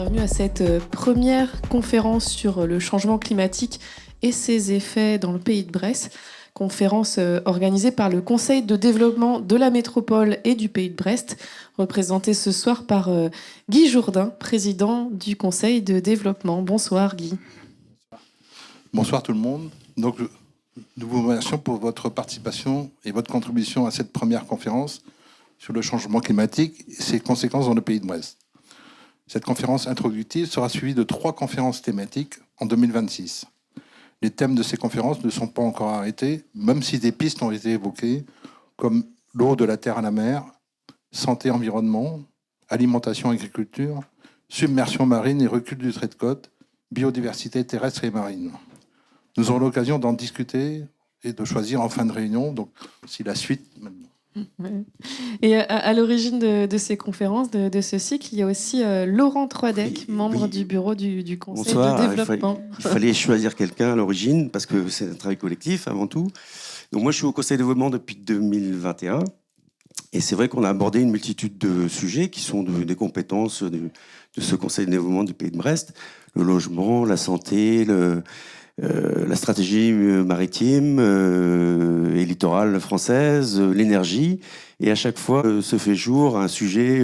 bienvenue à cette première conférence sur le changement climatique et ses effets dans le pays de Brest. Conférence organisée par le Conseil de développement de la métropole et du pays de Brest, représentée ce soir par Guy Jourdain, président du Conseil de développement. Bonsoir Guy. Bonsoir tout le monde. Donc, nous vous remercions pour votre participation et votre contribution à cette première conférence sur le changement climatique et ses conséquences dans le pays de Brest. Cette conférence introductive sera suivie de 3 conférences thématiques en 2026. Les thèmes de ces conférences ne sont pas encore arrêtés, même si des pistes ont été évoquées, comme l'eau de la terre à la mer, santé, environnement, alimentation, agriculture, submersion marine et recul du trait de côte, biodiversité terrestre et marine. Nous aurons l'occasion d'en discuter et de choisir en fin de réunion, donc c'est la suite maintenant. Et à l'origine de ces conférences, de ce cycle, il y a aussi Laurent Troidec, membre du bureau du Conseil de développement. Il fallait choisir quelqu'un à l'origine, parce que c'est un travail collectif avant tout. Donc moi, je suis au Conseil de développement depuis 2021. Et c'est vrai qu'on a abordé une multitude de sujets qui sont des compétences de ce Conseil de développement du pays de Brest. Le logement, la santé, la stratégie maritime et littorale française, l'énergie. Et à chaque fois, se fait jour un sujet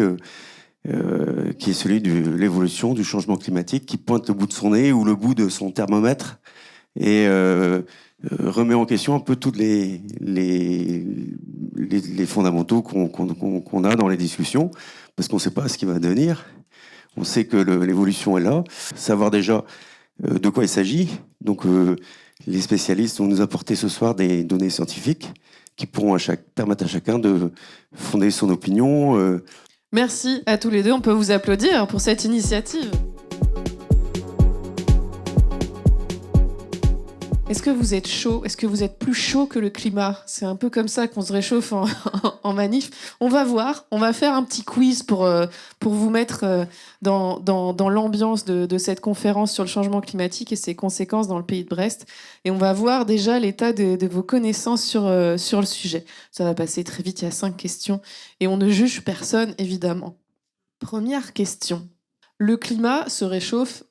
qui est celui de l'évolution du changement climatique, qui pointe le bout de son nez ou le bout de son thermomètre et remet en question un peu tous les fondamentaux qu'on a dans les discussions, parce qu'on ne sait pas ce qui va devenir. On sait que l'évolution est là. Savoir déjà de quoi il s'agit. Donc, les spécialistes vont nous apporter ce soir des données scientifiques qui pourront permettre à chacun de fonder son opinion. Merci à tous les deux. On peut vous applaudir pour cette initiative. Est-ce que vous êtes chaud? Est-ce que vous êtes plus chaud que le climat? C'est un peu comme ça qu'on se réchauffe en manif. On va voir, on va faire un petit quiz pour vous mettre dans l'ambiance de cette conférence sur le changement climatique et ses conséquences dans le pays de Brest. Et on va voir déjà l'état de vos connaissances sur le sujet. Ça va passer très vite, il y a 5 questions. Et on ne juge personne, évidemment. Première question. Le climat se réchauffe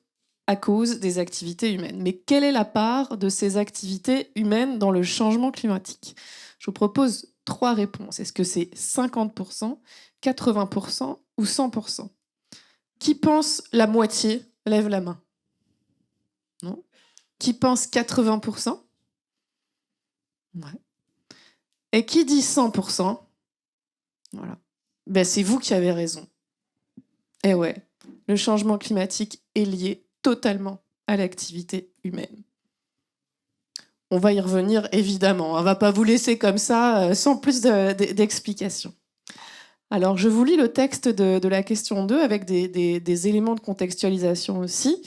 à cause des activités humaines. Mais quelle est la part de ces activités humaines dans le changement climatique? Je vous propose 3 réponses. Est-ce que c'est 50%, 80% ou 100%? Qui pense la moitié? Lève la main. Non? Qui pense 80%? Ouais. Et qui dit 100%? Voilà. Ben, c'est vous qui avez raison. Et ouais, le changement climatique est lié totalement à l'activité humaine. On va y revenir, évidemment. On ne va pas vous laisser comme ça, sans plus d'explications. Alors, je vous lis le texte de la question 2 avec des éléments de contextualisation aussi.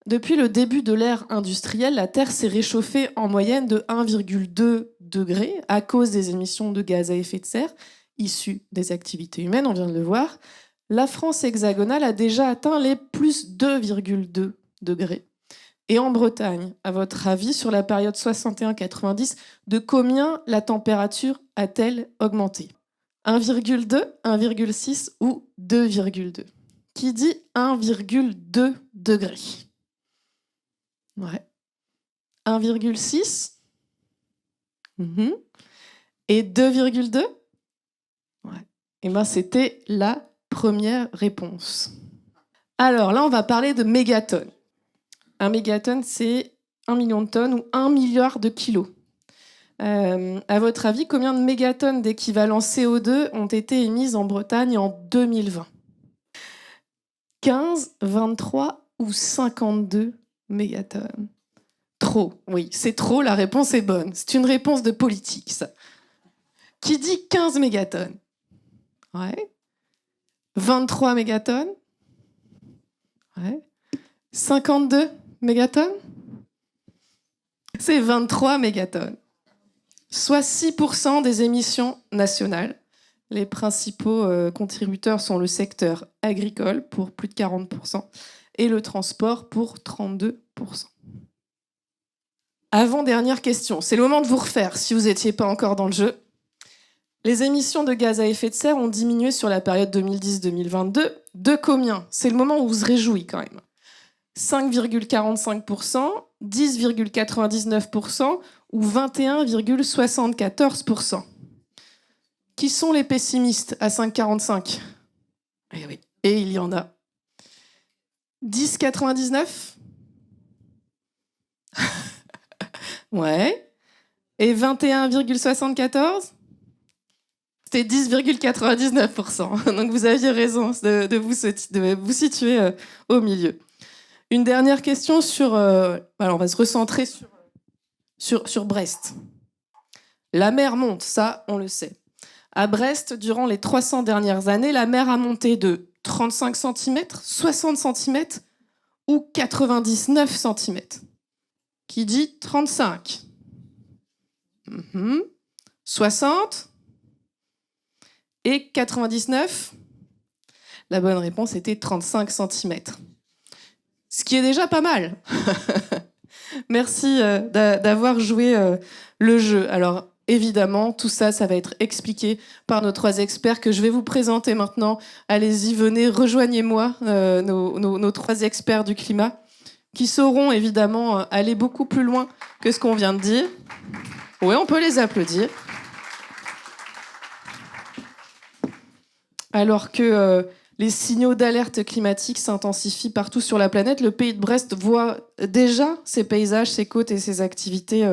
Depuis le début de l'ère industrielle, la Terre s'est réchauffée en moyenne de 1,2 degrés à cause des émissions de gaz à effet de serre issues des activités humaines, on vient de le voir. La France hexagonale a déjà atteint les plus 2,2 degrés. Et en Bretagne, à votre avis, sur la période 61-90, de combien la température a-t-elle augmenté? 1,2, 1,6 ou 2,2? Qui dit 1,2 degrés? Ouais. 1,6 et 2,2? Ouais. Et bien, c'était la première réponse. Alors là, on va parler de mégatonnes. Un mégatonne, c'est 1 million de tonnes ou 1 milliard de kilos. À votre avis, combien de mégatonnes d'équivalent CO2 ont été émises en Bretagne en 2020? 15, 23 ou 52 mégatonnes? Trop, oui, c'est trop, la réponse est bonne. C'est une réponse de politique, ça. Qui dit 15 mégatonnes? Ouais. 23 mégatonnes? Ouais. 52 mégatonnes? C'est 23 mégatonnes. Soit 6% des émissions nationales. Les principaux contributeurs sont le secteur agricole pour plus de 40% et le transport pour 32%. Avant-dernière question, c'est le moment de vous refaire si vous n'étiez pas encore dans le jeu. Les émissions de gaz à effet de serre ont diminué sur la période 2010-2022. De combien? C'est le moment où on se réjouit quand même. 5,45%, 10,99% ou 21,74%. Qui sont les pessimistes à 5,45? Eh oui, et il y en a. 10,99? Ouais. Et 21,74? C'était 10,99%. Donc vous aviez raison de vous situer au milieu. Une dernière question sur... alors on va se recentrer sur Brest. La mer monte, ça on le sait. À Brest, durant les 300 dernières années, la mer a monté de 35 cm, 60 cm ou 99 cm. Qui dit 35? 60 et 99? La bonne réponse était 35 cm. Ce qui est déjà pas mal. Merci d'avoir joué le jeu. Alors, évidemment, tout ça, ça va être expliqué par nos 3 experts que je vais vous présenter maintenant. Allez-y, venez, rejoignez-moi, nos 3 experts du climat, qui sauront évidemment aller beaucoup plus loin que ce qu'on vient de dire. Oui, on peut les applaudir. Alors que les signaux d'alerte climatique s'intensifient partout sur la planète, le pays de Brest voit déjà ses paysages, ses côtes et ses activités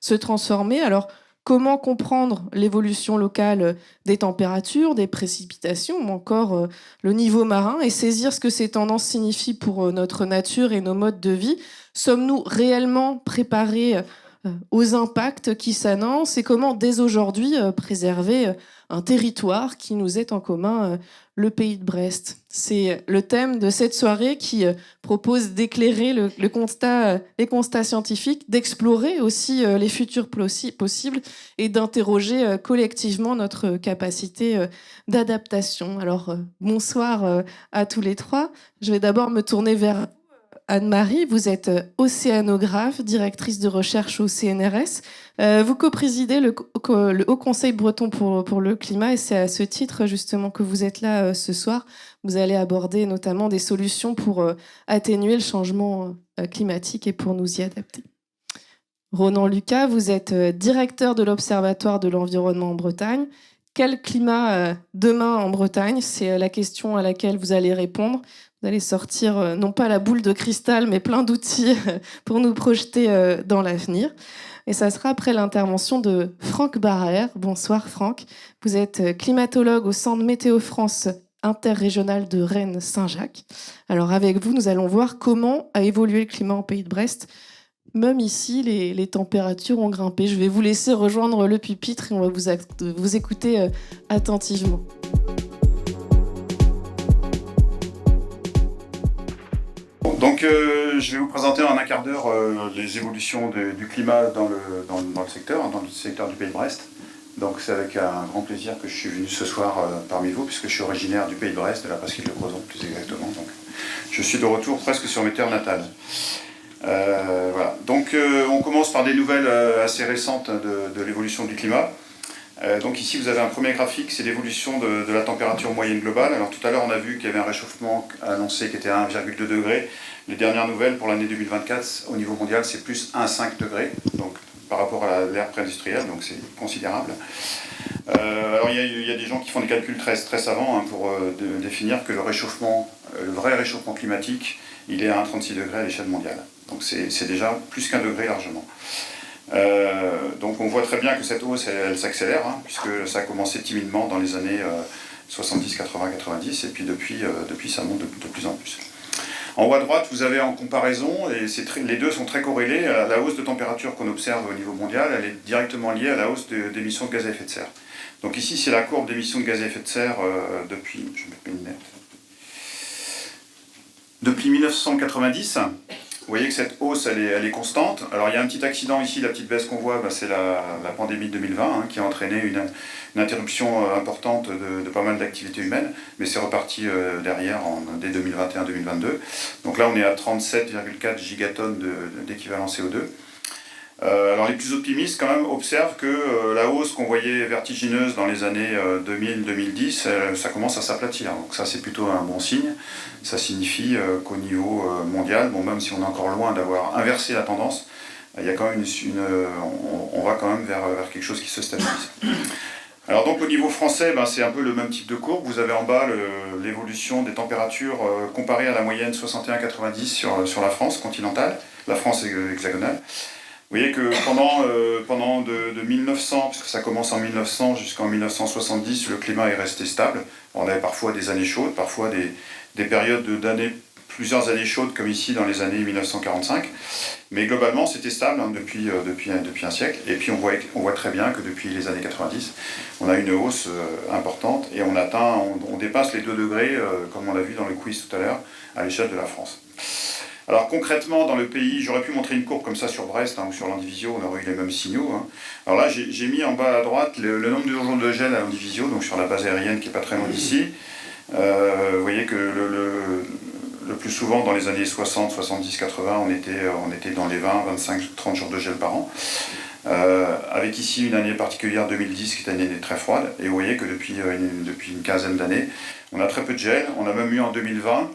se transformer. Alors, comment comprendre l'évolution locale des températures, des précipitations, ou encore le niveau marin, et saisir ce que ces tendances signifient pour notre nature et nos modes de vie? Sommes-nous réellement préparés aux impacts qui s'annoncent, et comment dès aujourd'hui préserver un territoire qui nous est en commun, le pays de Brest? C'est le thème de cette soirée qui propose d'éclairer les constats scientifiques, d'explorer aussi les futurs possibles et d'interroger collectivement notre capacité d'adaptation. Alors bonsoir à tous les 3. Je vais d'abord me tourner vers Anne-Marie, vous êtes océanographe, directrice de recherche au CNRS. Vous coprésidez le Haut Conseil breton pour le climat, et c'est à ce titre justement que vous êtes là ce soir. Vous allez aborder notamment des solutions pour atténuer le changement climatique et pour nous y adapter. Ronan Lucas, vous êtes directeur de l'Observatoire de l'environnement en Bretagne. Quel climat demain en Bretagne? C'est la question à laquelle vous allez répondre. Vous allez sortir, non pas la boule de cristal, mais plein d'outils pour nous projeter dans l'avenir. Et ça sera après l'intervention de Franck Barrère. Bonsoir Franck. Vous êtes climatologue au Centre Météo France interrégional de Rennes-Saint-Jacques. Alors avec vous, nous allons voir comment a évolué le climat en Pays de Brest. Même ici, les températures ont grimpé. Je vais vous laisser rejoindre le pupitre et on va vous écouter attentivement. Donc, je vais vous présenter en un quart d'heure les évolutions du climat dans le secteur du Pays de Brest. Donc, c'est avec un grand plaisir que je suis venu ce soir parmi vous, puisque je suis originaire du Pays de Brest, de la presqu'île de Crozon, plus exactement. Donc, je suis de retour presque sur mes terres natales. Voilà. Donc, on commence par des nouvelles assez récentes de l'évolution du climat. Donc ici, vous avez un premier graphique, c'est l'évolution de la température moyenne globale. Alors tout à l'heure, on a vu qu'il y avait un réchauffement annoncé qui était à 1,2 degré. Les dernières nouvelles pour l'année 2024, au niveau mondial, c'est plus 1,5 degré, donc par rapport à l'ère pré-industrielle, donc c'est considérable. Alors il y a des gens qui font des calculs très savants pour définir que le vrai réchauffement climatique, il est à 1,36 degré à l'échelle mondiale. Donc c'est déjà plus qu'un degré largement. Donc on voit très bien que cette hausse elle s'accélère, puisque ça a commencé timidement dans les années 70, 80, 90 et puis depuis ça monte de plus en plus. En haut à droite, vous avez en comparaison, et les deux sont très corrélés, la hausse de température qu'on observe au niveau mondial, elle est directement liée à la hausse d'émissions de gaz à effet de serre. Donc ici, c'est la courbe d'émissions de gaz à effet de serre depuis 1990. Vous voyez que cette hausse, elle est constante. Alors il y a un petit accident ici, la petite baisse qu'on voit, c'est la pandémie de 2020 qui a entraîné une interruption importante de pas mal d'activités humaines, mais c'est reparti derrière dès 2021-2022. Donc là on est à 37,4 gigatonnes d'équivalent CO2. Alors les plus optimistes quand même observent que la hausse qu'on voyait vertigineuse dans les années 2000-2010, ça commence à s'aplatir. Donc ça c'est plutôt un bon signe. Ça signifie qu'au niveau mondial, bon, même si on est encore loin d'avoir inversé la tendance, il y a quand même on va quand même vers quelque chose qui se stabilise. Alors donc au niveau français, c'est un peu le même type de courbe. Vous avez en bas l'évolution des températures comparée à la moyenne 61-90 sur la France continentale, la France hexagonale. Vous voyez que pendant de 1900, puisque ça commence en 1900 jusqu'en 1970, le climat est resté stable. On avait parfois des années chaudes, parfois des périodes plusieurs années chaudes comme ici dans les années 1945. Mais globalement, c'était stable depuis un siècle. Et puis on voit très bien que depuis les années 90, on a une hausse importante et on dépasse les 2 degrés, comme on l'a vu dans le quiz tout à l'heure, à l'échelle de la France. Alors concrètement, dans le pays, j'aurais pu montrer une courbe comme ça sur Brest ou sur Landivisiau, on aurait eu les mêmes signaux. Alors là, j'ai mis en bas à droite le nombre de jours de gel à Landivisiau, donc sur la base aérienne qui n'est pas très loin d'ici. Vous voyez que le plus souvent, dans les années 60, 70, 80, on était dans les 20, 25, 30 jours de gel par an. Avec ici une année particulière 2010 qui est une année très froide. Et vous voyez que depuis une quinzaine d'années, on a très peu de gel. On a même eu en 2020,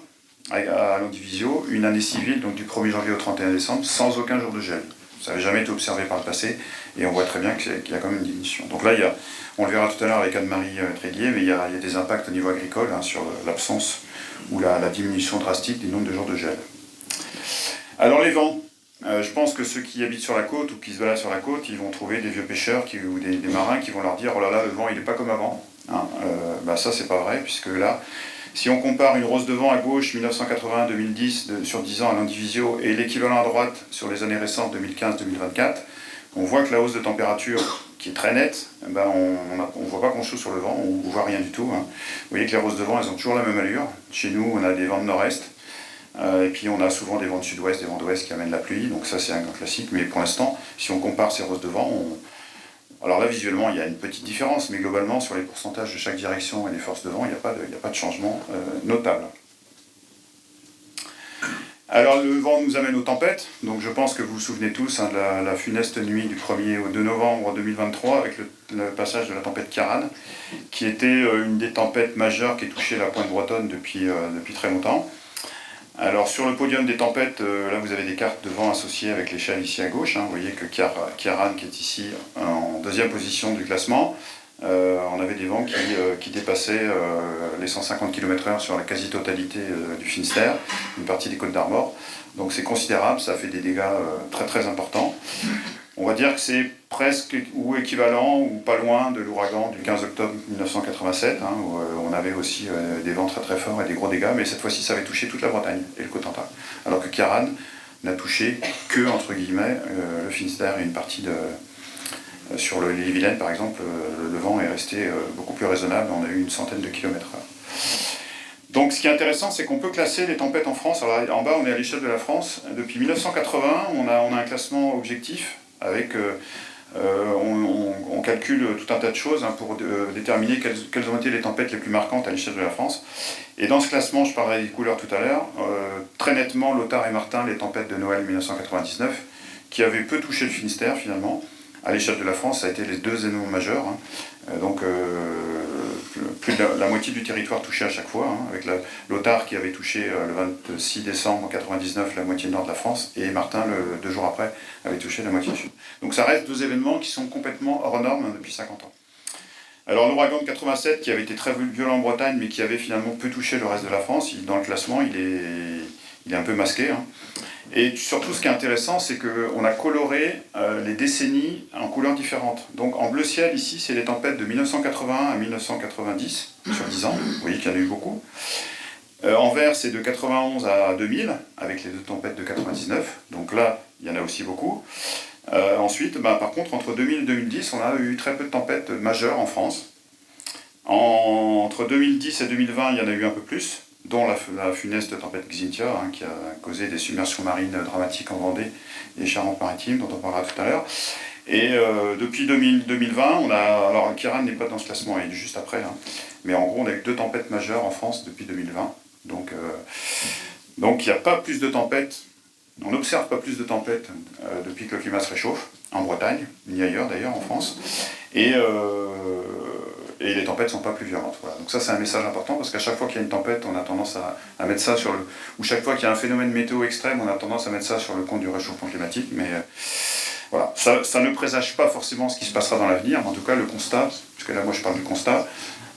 à Landivisiau, une année civile, donc du 1er janvier au 31 décembre, sans aucun jour de gel. Ça n'avait jamais été observé par le passé. Et on voit très bien qu'il y a quand même une diminution. Donc là, on le verra tout à l'heure avec Anne-Marie Tréguier, mais il y a des impacts au niveau agricole sur l'absence ou la diminution drastique du nombre de jours de gel. Alors les vents, je pense que ceux qui habitent sur la côte ou qui se baladent sur la côte, ils vont trouver des vieux pêcheurs ou des marins qui vont leur dire « Oh là là, le vent il n'est pas comme avant ». Ça c'est pas vrai, puisque là, si on compare une rose de vent à gauche 1980-2010 sur 10 ans à Landivisiau et l'équivalent à droite sur les années récentes 2015-2024, on voit que la hausse de température qui est très nette, on ne voit pas grand-chose sur le vent, on ne voit rien du tout. Vous voyez que les roses de vent, elles ont toujours la même allure. Chez nous, on a des vents de nord-est, et puis on a souvent des vents de sud-ouest, des vents d'ouest qui amènent la pluie, donc ça c'est un grand classique. Mais pour l'instant, si on compare ces roses de vent, alors là visuellement il y a une petite différence, mais globalement sur les pourcentages de chaque direction et des forces de vent, il n'y a pas de changement notable. Alors le vent nous amène aux tempêtes, donc je pense que vous vous souvenez tous de la funeste nuit du 1er au 2 novembre 2023 avec le passage de la tempête Ciarán, qui était une des tempêtes majeures qui a touché la pointe bretonne depuis très longtemps. Alors sur le podium des tempêtes, là vous avez des cartes de vent associées avec l'échelle ici à gauche. Vous voyez que Ciarán qui est ici en 2e position du classement, on avait des vents qui dépassaient les 150 km/h sur la quasi-totalité du Finistère, une partie des Côtes d'Armor. Donc c'est considérable, ça a fait des dégâts très très importants. On va dire que c'est presque ou équivalent ou pas loin de l'ouragan du 15 octobre 1987, où on avait aussi des vents très très forts et des gros dégâts, mais cette fois-ci ça avait touché toute la Bretagne et le Cotentin. Alors que Ciarán n'a touché que, entre guillemets, le Finistère et une partie sur l'Ille-et-Vilaine, par exemple, le vent est resté beaucoup plus raisonnable, on a eu une centaine de kilomètres/heure. Donc ce qui est intéressant, c'est qu'on peut classer les tempêtes en France. Alors en bas, on est à l'échelle de la France. Depuis 1980, on a un classement objectif avec... on calcule tout un tas de choses pour déterminer quelles ont été les tempêtes les plus marquantes à l'échelle de la France. Et dans ce classement, je parlerai des couleurs tout à l'heure, très nettement, Lothar et Martin, les tempêtes de Noël 1999, qui avaient peu touché le Finistère finalement. À l'échelle de la France, ça a été les 2 événements majeurs. Donc plus de la moitié du territoire touché à chaque fois, avec Lothar qui avait touché le 26 décembre 1999 la moitié nord de la France, et Martin, 2 jours après, avait touché la moitié sud. Donc ça reste 2 événements qui sont complètement hors normes depuis 50 ans. Alors l'ouragan de 87, qui avait été très violent en Bretagne, mais qui avait finalement peu touché le reste de la France, dans le classement, il est un peu masqué. Et surtout, ce qui est intéressant, c'est qu'on a coloré les décennies en couleurs différentes. Donc en bleu ciel, ici, c'est les tempêtes de 1981 à 1990, sur 10 ans. Vous voyez qu'il y en a eu beaucoup. En vert, c'est de 91 à 2000, avec les 2 tempêtes de 99. Donc là, il y en a aussi beaucoup. Ensuite, par contre, entre 2000 et 2010, on a eu très peu de tempêtes majeures en France. Entre 2010 et 2020, il y en a eu un peu plus, dont la funeste tempête Xynthia, qui a causé des submersions marines dramatiques en Vendée et Charente-Maritime, dont on parlera tout à l'heure. Et depuis 2020, alors Ciarán n'est pas dans ce classement, il est juste après, mais en gros, on a eu 2 tempêtes majeures en France depuis 2020. Donc il n'y a pas plus de tempêtes On n'observe pas plus de tempêtes depuis que le climat se réchauffe, en Bretagne, ni ailleurs d'ailleurs, en France. Et les tempêtes ne sont pas plus violentes. Voilà. Donc ça, c'est un message important, parce qu'à chaque fois qu'il y a une tempête, on a tendance à mettre ça sur le... Ou chaque fois qu'il y a un phénomène météo extrême, on a tendance à mettre ça sur le compte du réchauffement climatique. Mais voilà, ça ne présage pas forcément ce qui se passera dans l'avenir, mais en tout cas, le constat, parce que là, moi, je parle du constat.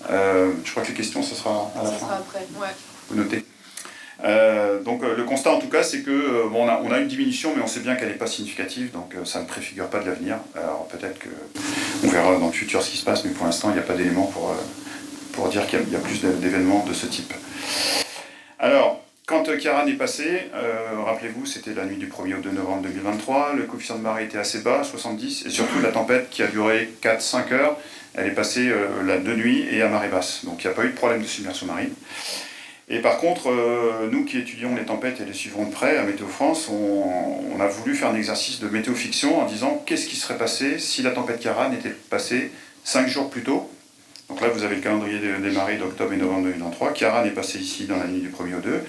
Je crois que les questions, ce sera à la fin. Ça sera après, ouais. Vous notez. Donc le constat en tout cas c'est que on a une diminution, mais on sait bien qu'elle n'est pas significative, donc ça ne préfigure pas de l'avenir. Alors peut-être qu'on verra dans le futur ce qui se passe, mais pour l'instant il n'y a pas d'éléments pour dire qu'il y a plus d'événements de ce type. Alors quand Ciarán est passé, rappelez-vous, c'était la nuit du 1er au 2 novembre 2023, le coefficient de marée était assez bas, 70, et surtout la tempête qui a duré 4-5 heures, elle est passée de nuit et à marée basse, donc il n'y a pas eu de problème de submersion marine. Et par contre, nous qui étudions les tempêtes et les suivons de près à Météo France, on a voulu faire un exercice de météo-fiction en disant qu'est-ce qui serait passé si la tempête Ciarán était passée 5 jours plus tôt. Donc là, vous avez le calendrier des marées d'octobre et novembre 2023. Ciarán est passé ici dans la nuit du 1er au 2.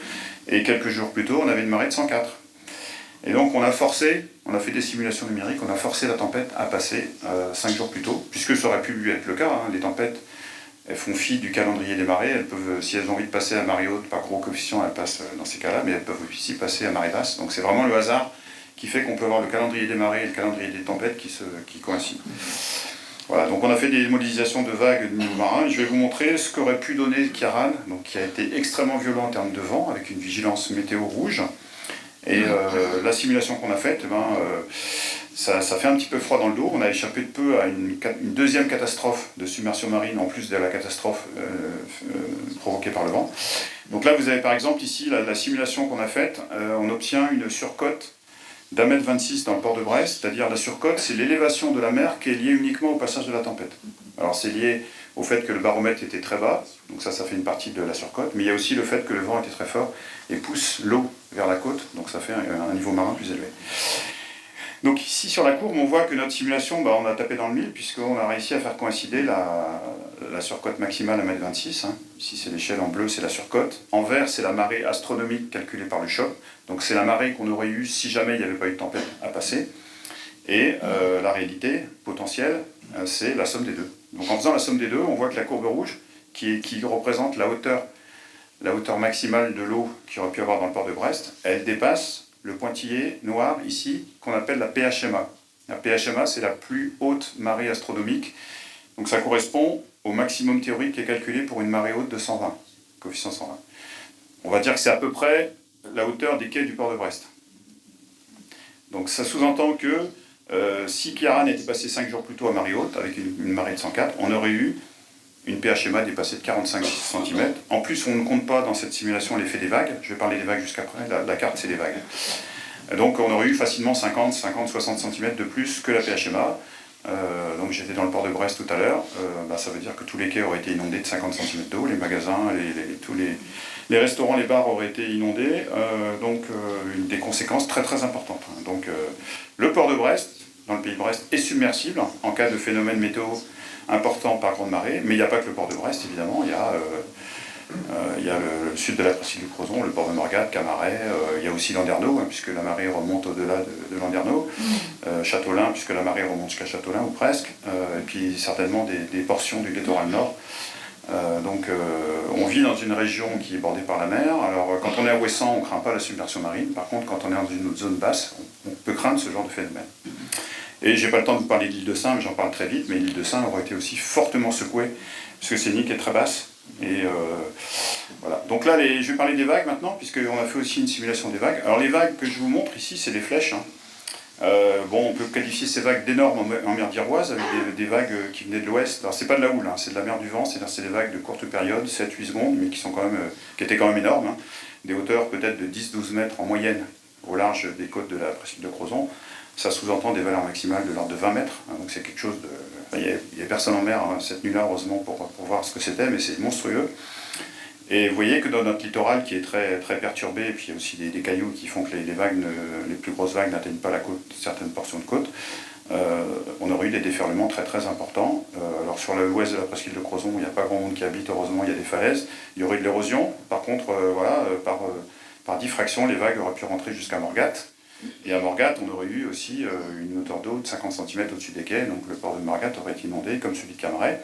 Et quelques jours plus tôt, on avait une marée de 104. Et donc on a fait des simulations numériques, on a forcé la tempête à passer 5 jours plus tôt, puisque ça aurait pu être le cas, hein, les tempêtes. Elles font fi du calendrier des marées, elles peuvent, si elles ont envie de passer à marée haute, par gros coefficient, elles passent dans ces cas-là, mais elles peuvent aussi passer à marée basse. Donc c'est vraiment le hasard qui fait qu'on peut avoir le calendrier des marées et le calendrier des tempêtes qui coïncident. Voilà, donc on a fait des modélisations de vagues de niveau marin. Je vais vous montrer ce qu'aurait pu donner Ciarán, donc qui a été extrêmement violent en termes de vent, avec une vigilance météo rouge. Et la simulation qu'on a faite, ça fait un petit peu froid dans le dos. On a échappé de peu à une deuxième catastrophe de submersion marine, en plus de la catastrophe provoquée par le vent. Donc là, vous avez par exemple ici la simulation qu'on a faite. On obtient une surcote d'1,26 m dans le port de Brest, c'est-à-dire la surcote, c'est l'élévation de la mer qui est liée uniquement au passage de la tempête. Alors c'est lié au fait que le baromètre était très bas, donc ça fait une partie de la surcote, mais il y a aussi le fait que le vent était très fort et pousse l'eau vers la côte, donc ça fait un niveau marin plus élevé. Donc ici sur la courbe, on voit que notre simulation, on a tapé dans le mille, puisqu'on a réussi à faire coïncider la surcote maximale à 1,26 m. Ici c'est l'échelle en bleu, c'est la surcote. En vert, c'est la marée astronomique calculée par le choc. Donc c'est la marée qu'on aurait eue si jamais il n'y avait pas eu de tempête à passer. Et la réalité potentielle, c'est la somme des deux. Donc en faisant la somme des deux, on voit que la courbe rouge, qui représente la hauteur maximale de l'eau qu'il aurait pu avoir dans le port de Brest, elle dépasse le pointillé noir ici, qu'on appelle la PHMA. La PHMA, c'est la plus haute marée astronomique. Donc ça correspond au maximum théorique qui est calculé pour une marée haute de 120, coefficient 120. On va dire que c'est à peu près la hauteur des quais du port de Brest. Donc ça sous-entend que si Ciarán était passé 5 jours plus tôt à marée haute, avec une marée de 104, on aurait eu une PHMA dépassée de 45 cm. En plus, on ne compte pas dans cette simulation l'effet des vagues. Je vais parler des vagues jusqu'après. La carte, c'est des vagues. Donc on aurait eu facilement 50, 60 cm de plus que la PHMA. Donc j'étais dans le port de Brest tout à l'heure. Ça veut dire que tous les quais auraient été inondés de 50 cm d'eau. Les magasins, tous les restaurants, les bars auraient été inondés. Donc des conséquences très très importantes. Donc le port de Brest, dans le pays de Brest, est submersible en cas de phénomène météo important par grande marée, mais il n'y a pas que le port de Brest, évidemment, il y a le sud de la presqu'île du Crozon, le port de Morgat, Camaret, il y a aussi Landerneau, puisque la marée remonte au-delà de Landerneau, Châteaulin, puisque la marée remonte jusqu'à Châteaulin, ou presque, et puis certainement des portions du littoral nord. On vit dans une région qui est bordée par la mer. Alors quand on est à Ouessant, on ne craint pas la submersion marine. Par contre, quand on est dans une autre zone basse, on peut craindre ce genre de phénomène. Et j'ai pas le temps de vous parler de l'île de Sein, mais j'en parle très vite, mais l'île de Sein aurait été aussi fortement secouée, puisque c'est une île qui est très basse. Et voilà. Donc là, je vais parler des vagues maintenant, puisqu'on a fait aussi une simulation des vagues. Alors les vagues que je vous montre ici, c'est des flèches. On peut qualifier ces vagues d'énormes en mer d'Iroise, avec des vagues qui venaient de l'ouest. Alors c'est pas de la houle, c'est de la mer du vent, c'est des vagues de courte période, 7-8 secondes, mais qui étaient quand même énormes. Des hauteurs peut-être de 10-12 mètres en moyenne au large des côtes de la presqu'île de Crozon. Ça sous-entend des valeurs maximales de l'ordre de 20 mètres, donc c'est quelque chose de... Il n'y a personne en mer cette nuit-là, heureusement, pour voir ce que c'était, mais c'est monstrueux. Et vous voyez que dans notre littoral, qui est très, très perturbé, et puis il y a aussi des cailloux qui font que les plus grosses vagues n'atteignent pas la côte, certaines portions de côte, on aurait eu des déferlements très très importants. Alors sur l'ouest de la presqu'île de Crozon, il n'y a pas grand monde qui habite, heureusement, il y a des falaises. Il y aurait eu de l'érosion, par contre, par diffraction, les vagues auraient pu rentrer jusqu'à Morgat. Et à Morgat, on aurait eu aussi une hauteur d'eau de 50 cm au-dessus des quais, donc le port de Morgat aurait été inondé comme celui de Camaret.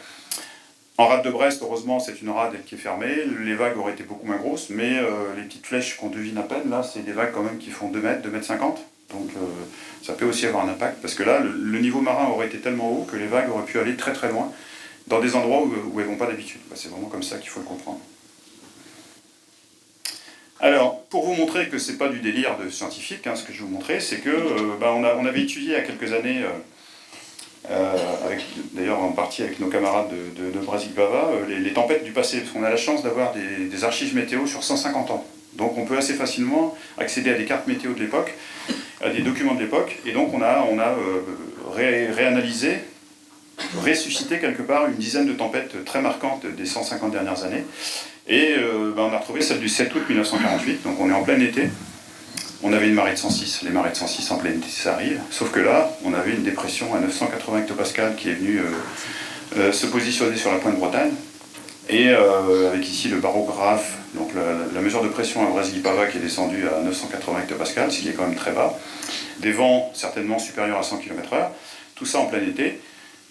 En rade de Brest, heureusement, c'est une rade qui est fermée, les vagues auraient été beaucoup moins grosses, mais les petites flèches qu'on devine à peine, là, c'est des vagues quand même qui font 2 mètres, 2 mètres 50. Donc ça peut aussi avoir un impact, parce que là, le niveau marin aurait été tellement haut que les vagues auraient pu aller très très loin, dans des endroits où elles ne vont pas d'habitude. C'est vraiment comme ça qu'il faut le comprendre. Alors, pour vous montrer que ce n'est pas du délire de scientifique, ce que je vais vous montrer, c'est que on avait étudié il y a quelques années, d'ailleurs en partie avec nos camarades de Brasilia, les tempêtes du passé, parce qu'on a la chance d'avoir des archives météo sur 150 ans. Donc on peut assez facilement accéder à des cartes météo de l'époque, à des documents de l'époque, et donc on a réanalysé, ressuscité quelque part une dizaine de tempêtes très marquantes des 150 dernières années. Et on a retrouvé celle du 7 août 1948, donc on est en plein été. On avait une marée de 106, les marées de 106 en plein été ça arrive, sauf que là, on avait une dépression à 980 hectopascales qui est venue se positionner sur la pointe Bretagne, et avec ici le barographe, donc la mesure de pression à Brasilia qui est descendue à 980 hectopascales, ce qui est quand même très bas, des vents certainement supérieurs à 100 km/h, tout ça en plein été.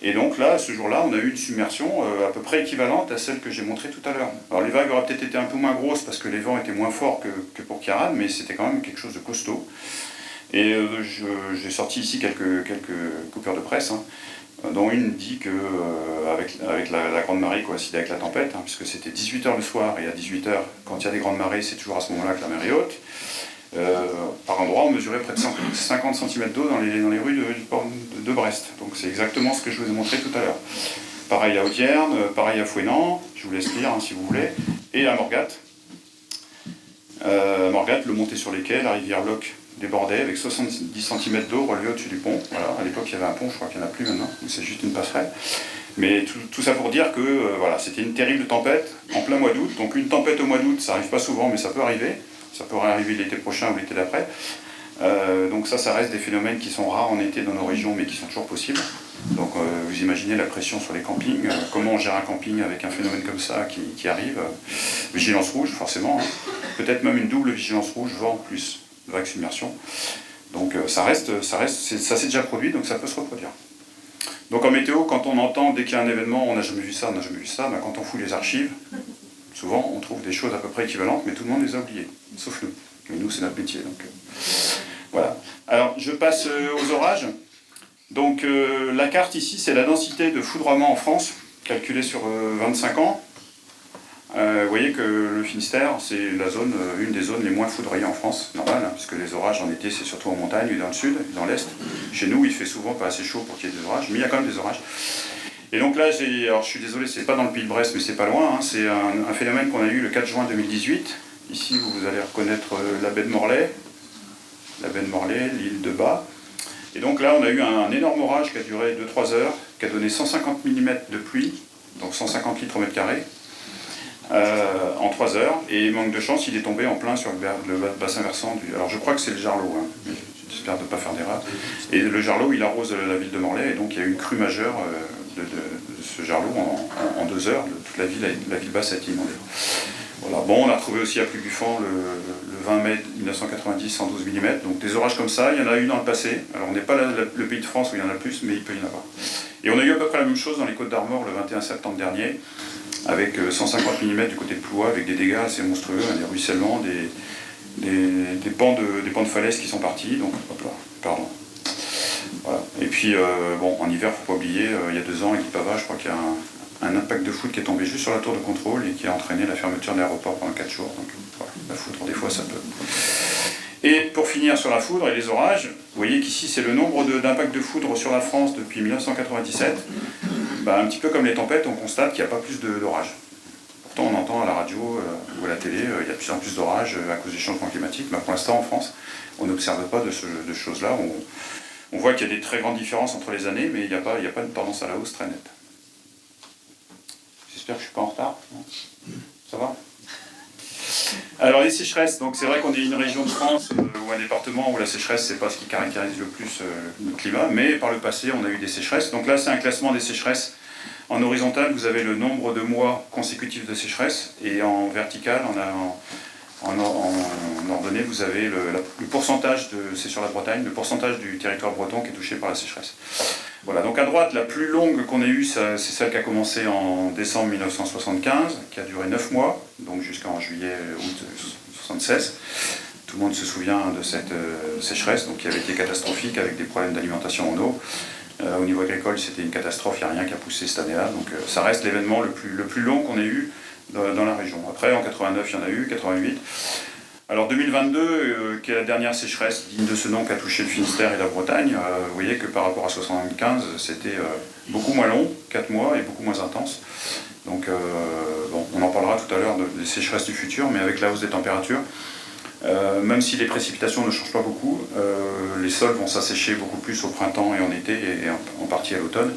Et donc là, ce jour-là, on a eu une submersion à peu près équivalente à celle que j'ai montrée tout à l'heure. Alors les vagues auraient peut-être été un peu moins grosses parce que les vents étaient moins forts que pour Kiaran, mais c'était quand même quelque chose de costaud. Et j'ai sorti ici quelques coupures de presse, dont une dit que avec la grande marée coïncidait avec la tempête, puisque c'était 18h le soir, et à 18h, quand il y a des grandes marées, c'est toujours à ce moment-là que la mer est haute. Par endroit, on mesurait près de 50 cm d'eau dans les rues du port de Brest. Donc c'est exactement ce que je vous ai montré tout à l'heure. Pareil à Audierne, pareil à Fouesnant, je vous laisse lire si vous voulez, et à Morgat. Morgat, le monté sur les quais, la rivière Loc débordait avec 70 cm d'eau relevée au-dessus du pont. Voilà, à l'époque il y avait un pont, je crois qu'il n'y en a plus maintenant, c'est juste une passerelle. Mais tout ça pour dire que c'était une terrible tempête en plein mois d'août. Donc une tempête au mois d'août, ça n'arrive pas souvent, mais ça peut arriver. Ça pourrait arriver l'été prochain ou l'été d'après. Donc ça reste des phénomènes qui sont rares en été dans nos régions, mais qui sont toujours possibles. Donc vous imaginez la pression sur les campings, comment on gère un camping avec un phénomène comme ça qui arrive. Vigilance rouge, forcément. Peut-être même une double vigilance rouge, vent plus vague submersion. Donc ça s'est déjà produit, donc ça peut se reproduire. Donc en météo, quand on entend, dès qu'il y a un événement, on n'a jamais vu ça, quand on fouille les archives, souvent on trouve des choses à peu près équivalentes, mais tout le monde les a oubliées, sauf nous. Mais nous, c'est notre métier. Donc, voilà. Alors, je passe aux orages. Donc, la carte ici, c'est la densité de foudroiement en France, calculée sur 25 ans. Vous voyez que le Finistère, c'est une des zones les moins foudroyées en France, normal, puisque les orages en été, c'est surtout en montagne, et dans le sud, et dans l'est. Chez nous, il fait souvent pas assez chaud pour qu'il y ait des orages, mais il y a quand même des orages. Et donc là, alors je suis désolé, c'est pas dans le Pays de Brest, mais c'est pas loin. C'est un phénomène qu'on a eu le 4 juin 2018. Ici, vous allez reconnaître la baie de Morlaix, l'île de Bas. Et donc là, on a eu un énorme orage qui a duré 2-3 heures, qui a donné 150 mm de pluie, donc 150 litres au mètre carré, en 3 heures. Et manque de chance, il est tombé en plein sur le bassin versant du... Alors je crois que c'est le Jarlot, mais j'espère ne pas faire d'erreur. Et le Jarlot, il arrose la ville de Morlaix, et donc il y a eu une crue majeure de ce Jarlot en 2 heures. Toute la ville basse a été inondée. Voilà. Bon, on a retrouvé aussi à Plubuffan le 20 mai 1990, 112 mm. Donc des orages comme ça, il y en a eu dans le passé. Alors on n'est pas le pays de France où il y en a plus, mais il peut y en avoir. Et on a eu à peu près la même chose dans les Côtes d'Armor le 21 septembre dernier, avec 150 mm du côté de Ploua, avec des dégâts assez monstrueux, des ruissellements, des pans de falaises qui sont partis. Donc, hop là, pardon. Voilà. Et puis, en hiver, il ne faut pas oublier, il y a 2 ans, avec Ipava, je crois qu'il y a un impact de foudre qui est tombé juste sur la tour de contrôle et qui a entraîné la fermeture de l'aéroport pendant 4 jours. Donc, voilà, la foudre, des fois, ça peut... Et pour finir sur la foudre et les orages, vous voyez qu'ici, c'est le nombre d'impacts de foudre sur la France depuis 1997. Un petit peu comme les tempêtes, on constate qu'il n'y a pas plus d'orages. Pourtant, on entend à la radio ou à la télé, il y a de plus en plus d'orages à cause du changement climatique. Mais pour l'instant, en France, on n'observe pas de choses-là. On voit qu'il y a des très grandes différences entre les années, mais il n'y a pas une tendance à la hausse très nette. J'espère que je ne suis pas en retard. Non, ça va ? Alors les sécheresses, donc c'est vrai qu'on est une région de France ou un département où la sécheresse c'est pas ce qui caractérise le plus le climat, mais par le passé on a eu des sécheresses. Donc là c'est un classement des sécheresses. En horizontal vous avez le nombre de mois consécutifs de sécheresse et en vertical on a en ordonnée, vous avez le pourcentage, c'est sur la Bretagne, le pourcentage du territoire breton qui est touché par la sécheresse. Voilà, donc à droite, la plus longue qu'on ait eue, c'est celle qui a commencé en décembre 1975, qui a duré 9 mois, donc jusqu'en juillet-août 1976. Tout le monde se souvient de cette sécheresse, donc qui avait été catastrophique avec des problèmes d'alimentation en eau. Au niveau agricole, c'était une catastrophe, il n'y a rien qui a poussé cette année-là, donc ça reste l'événement le plus long qu'on ait eu dans la région. Après, en 89, il y en a eu, 88. Alors 2022, qui est la dernière sécheresse digne de ce nom qui a touché le Finistère et la Bretagne, vous voyez que par rapport à 75, c'était beaucoup moins long, 4 mois, et beaucoup moins intense. Donc bon, on en parlera tout à l'heure des sécheresses du futur, mais avec la hausse des températures, même si les précipitations ne changent pas beaucoup, les sols vont s'assécher beaucoup plus au printemps et en été, et en partie à l'automne.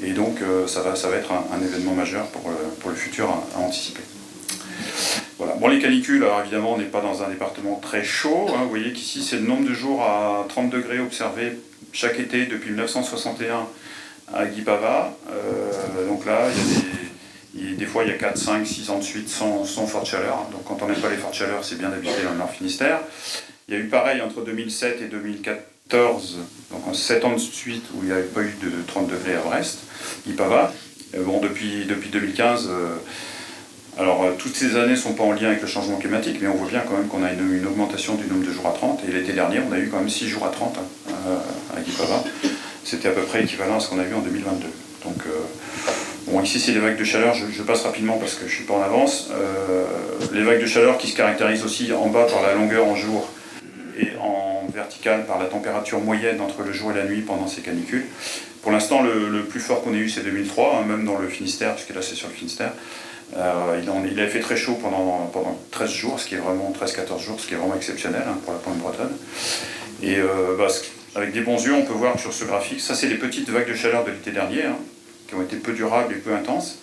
Et donc ça va être un événement majeur pour le futur à anticiper. Voilà. Bon, les canicules, alors évidemment, on n'est pas dans un département très chaud. Hein. Vous voyez qu'ici, c'est le nombre de jours à 30 degrés observés chaque été depuis 1961 à Guipava. Donc là, des fois, il y a 4, 5, 6 ans de suite sans forte chaleur. Donc quand on n'aime pas les fortes chaleurs, c'est bien d'habiter dans le Nord Finistère. Il y a eu pareil entre 2007 et 2014, donc en 7 ans de suite où il n'y avait pas eu de 30 degrés à Brest, Guipava. Bon, depuis 2015... Alors, toutes ces années ne sont pas en lien avec le changement climatique, mais on voit bien quand même qu'on a une augmentation du nombre de jours à 30. Et l'été dernier, on a eu quand même 6 jours à 30 à Guipava. C'était à peu près équivalent à ce qu'on a vu en 2022. Donc, bon, ici, c'est les vagues de chaleur. Je passe rapidement parce que je ne suis pas en avance. Les vagues de chaleur qui se caractérisent aussi en bas par la longueur en jour et en verticale par la température moyenne entre le jour et la nuit pendant ces canicules. Pour l'instant, le plus fort qu'on ait eu, c'est 2003, hein, même dans le Finistère, puisque là, c'est sur le Finistère. Il a fait très chaud pendant 13 jours, ce qui est vraiment 13-14 jours, ce qui est vraiment exceptionnel hein, pour la pointe bretonne. Et avec des bons yeux, on peut voir que sur ce graphique, ça c'est les petites vagues de chaleur de l'été dernier, hein, qui ont été peu durables et peu intenses,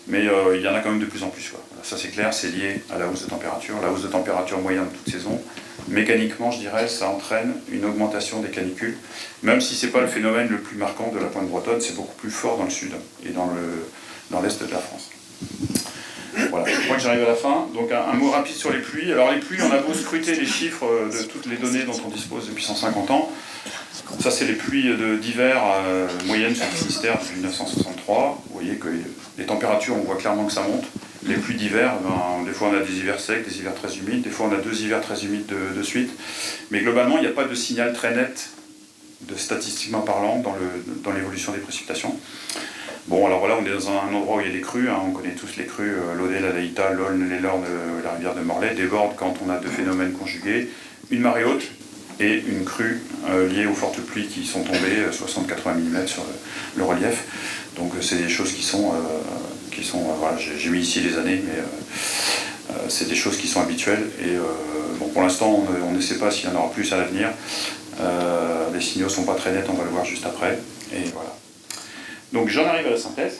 mais il y en a quand même de plus en plus. Voilà, ça c'est clair, c'est lié à la hausse de température. La hausse de température moyenne de toute saison, mécaniquement je dirais, ça entraîne une augmentation des canicules, même si ce n'est pas le phénomène le plus marquant de la pointe bretonne, c'est beaucoup plus fort dans le sud et dans l'est de la France. Voilà, je crois que j'arrive à la fin. Donc un mot rapide sur les pluies. Alors les pluies, on a beau scruter les chiffres de toutes les données dont on dispose depuis 150 ans. Ça c'est les pluies d'hiver moyennes sur le Finistère depuis 1963. Vous voyez que les températures, on voit clairement que ça monte. Les pluies d'hiver, des fois on a des hivers secs, des hivers très humides, des fois on a 2 hivers très humides de suite. Mais globalement, il n'y a pas de signal très net, statistiquement parlant, dans l'évolution des précipitations. Bon, alors voilà, on est dans un endroit où il y a des crues, hein, on connaît tous les crues, l'Odé, la Daïta, l'Aulne, les Lornes, la rivière de Morlaix, débordent quand on a deux phénomènes conjugués, une marée haute et une crue liée aux fortes pluies qui sont tombées, 60-80 mm sur le relief. Donc c'est des choses qui sont voilà, j'ai mis ici les années, mais c'est des choses qui sont habituelles. Et bon, pour l'instant, on ne sait pas s'il y en aura plus à l'avenir. Les signaux ne sont pas très nets, on va le voir juste après. Et voilà. Donc j'en arrive à la synthèse.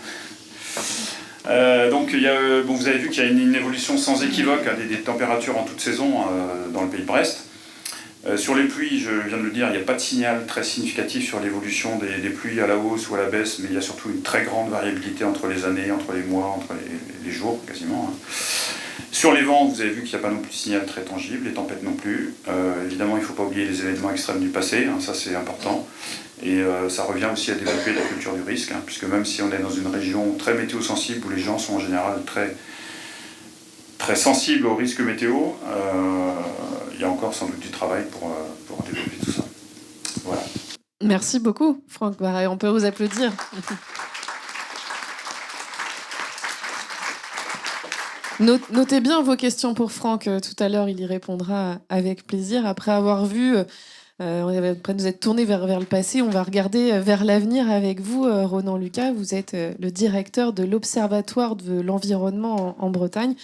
Donc vous avez vu qu'il y a une évolution sans équivoque hein, des températures en toute saison dans le pays de Brest. Sur les pluies, je viens de le dire, il n'y a pas de signal très significatif sur l'évolution des pluies à la hausse ou à la baisse, mais il y a surtout une très grande variabilité entre les années, entre les mois, entre les jours quasiment. Hein. Sur les vents, vous avez vu qu'il n'y a pas non plus de signal très tangible, les tempêtes non plus. Évidemment, il ne faut pas oublier les événements extrêmes du passé, hein, ça c'est important. Et ça revient aussi à développer la culture du risque, hein, puisque même si on est dans une région très météo-sensible, où les gens sont en général très, très sensibles aux risques météo, il y a encore sans doute du travail pour développer tout ça. Voilà. Merci beaucoup, Franck Barret. On peut vous applaudir. Notez bien vos questions pour Franck. Tout à l'heure, il y répondra avec plaisir. Après avoir vu, après nous être tourné vers le passé, on va regarder vers l'avenir avec vous, Ronan Lucas. Vous êtes le directeur de l'Observatoire de l'environnement en Bretagne.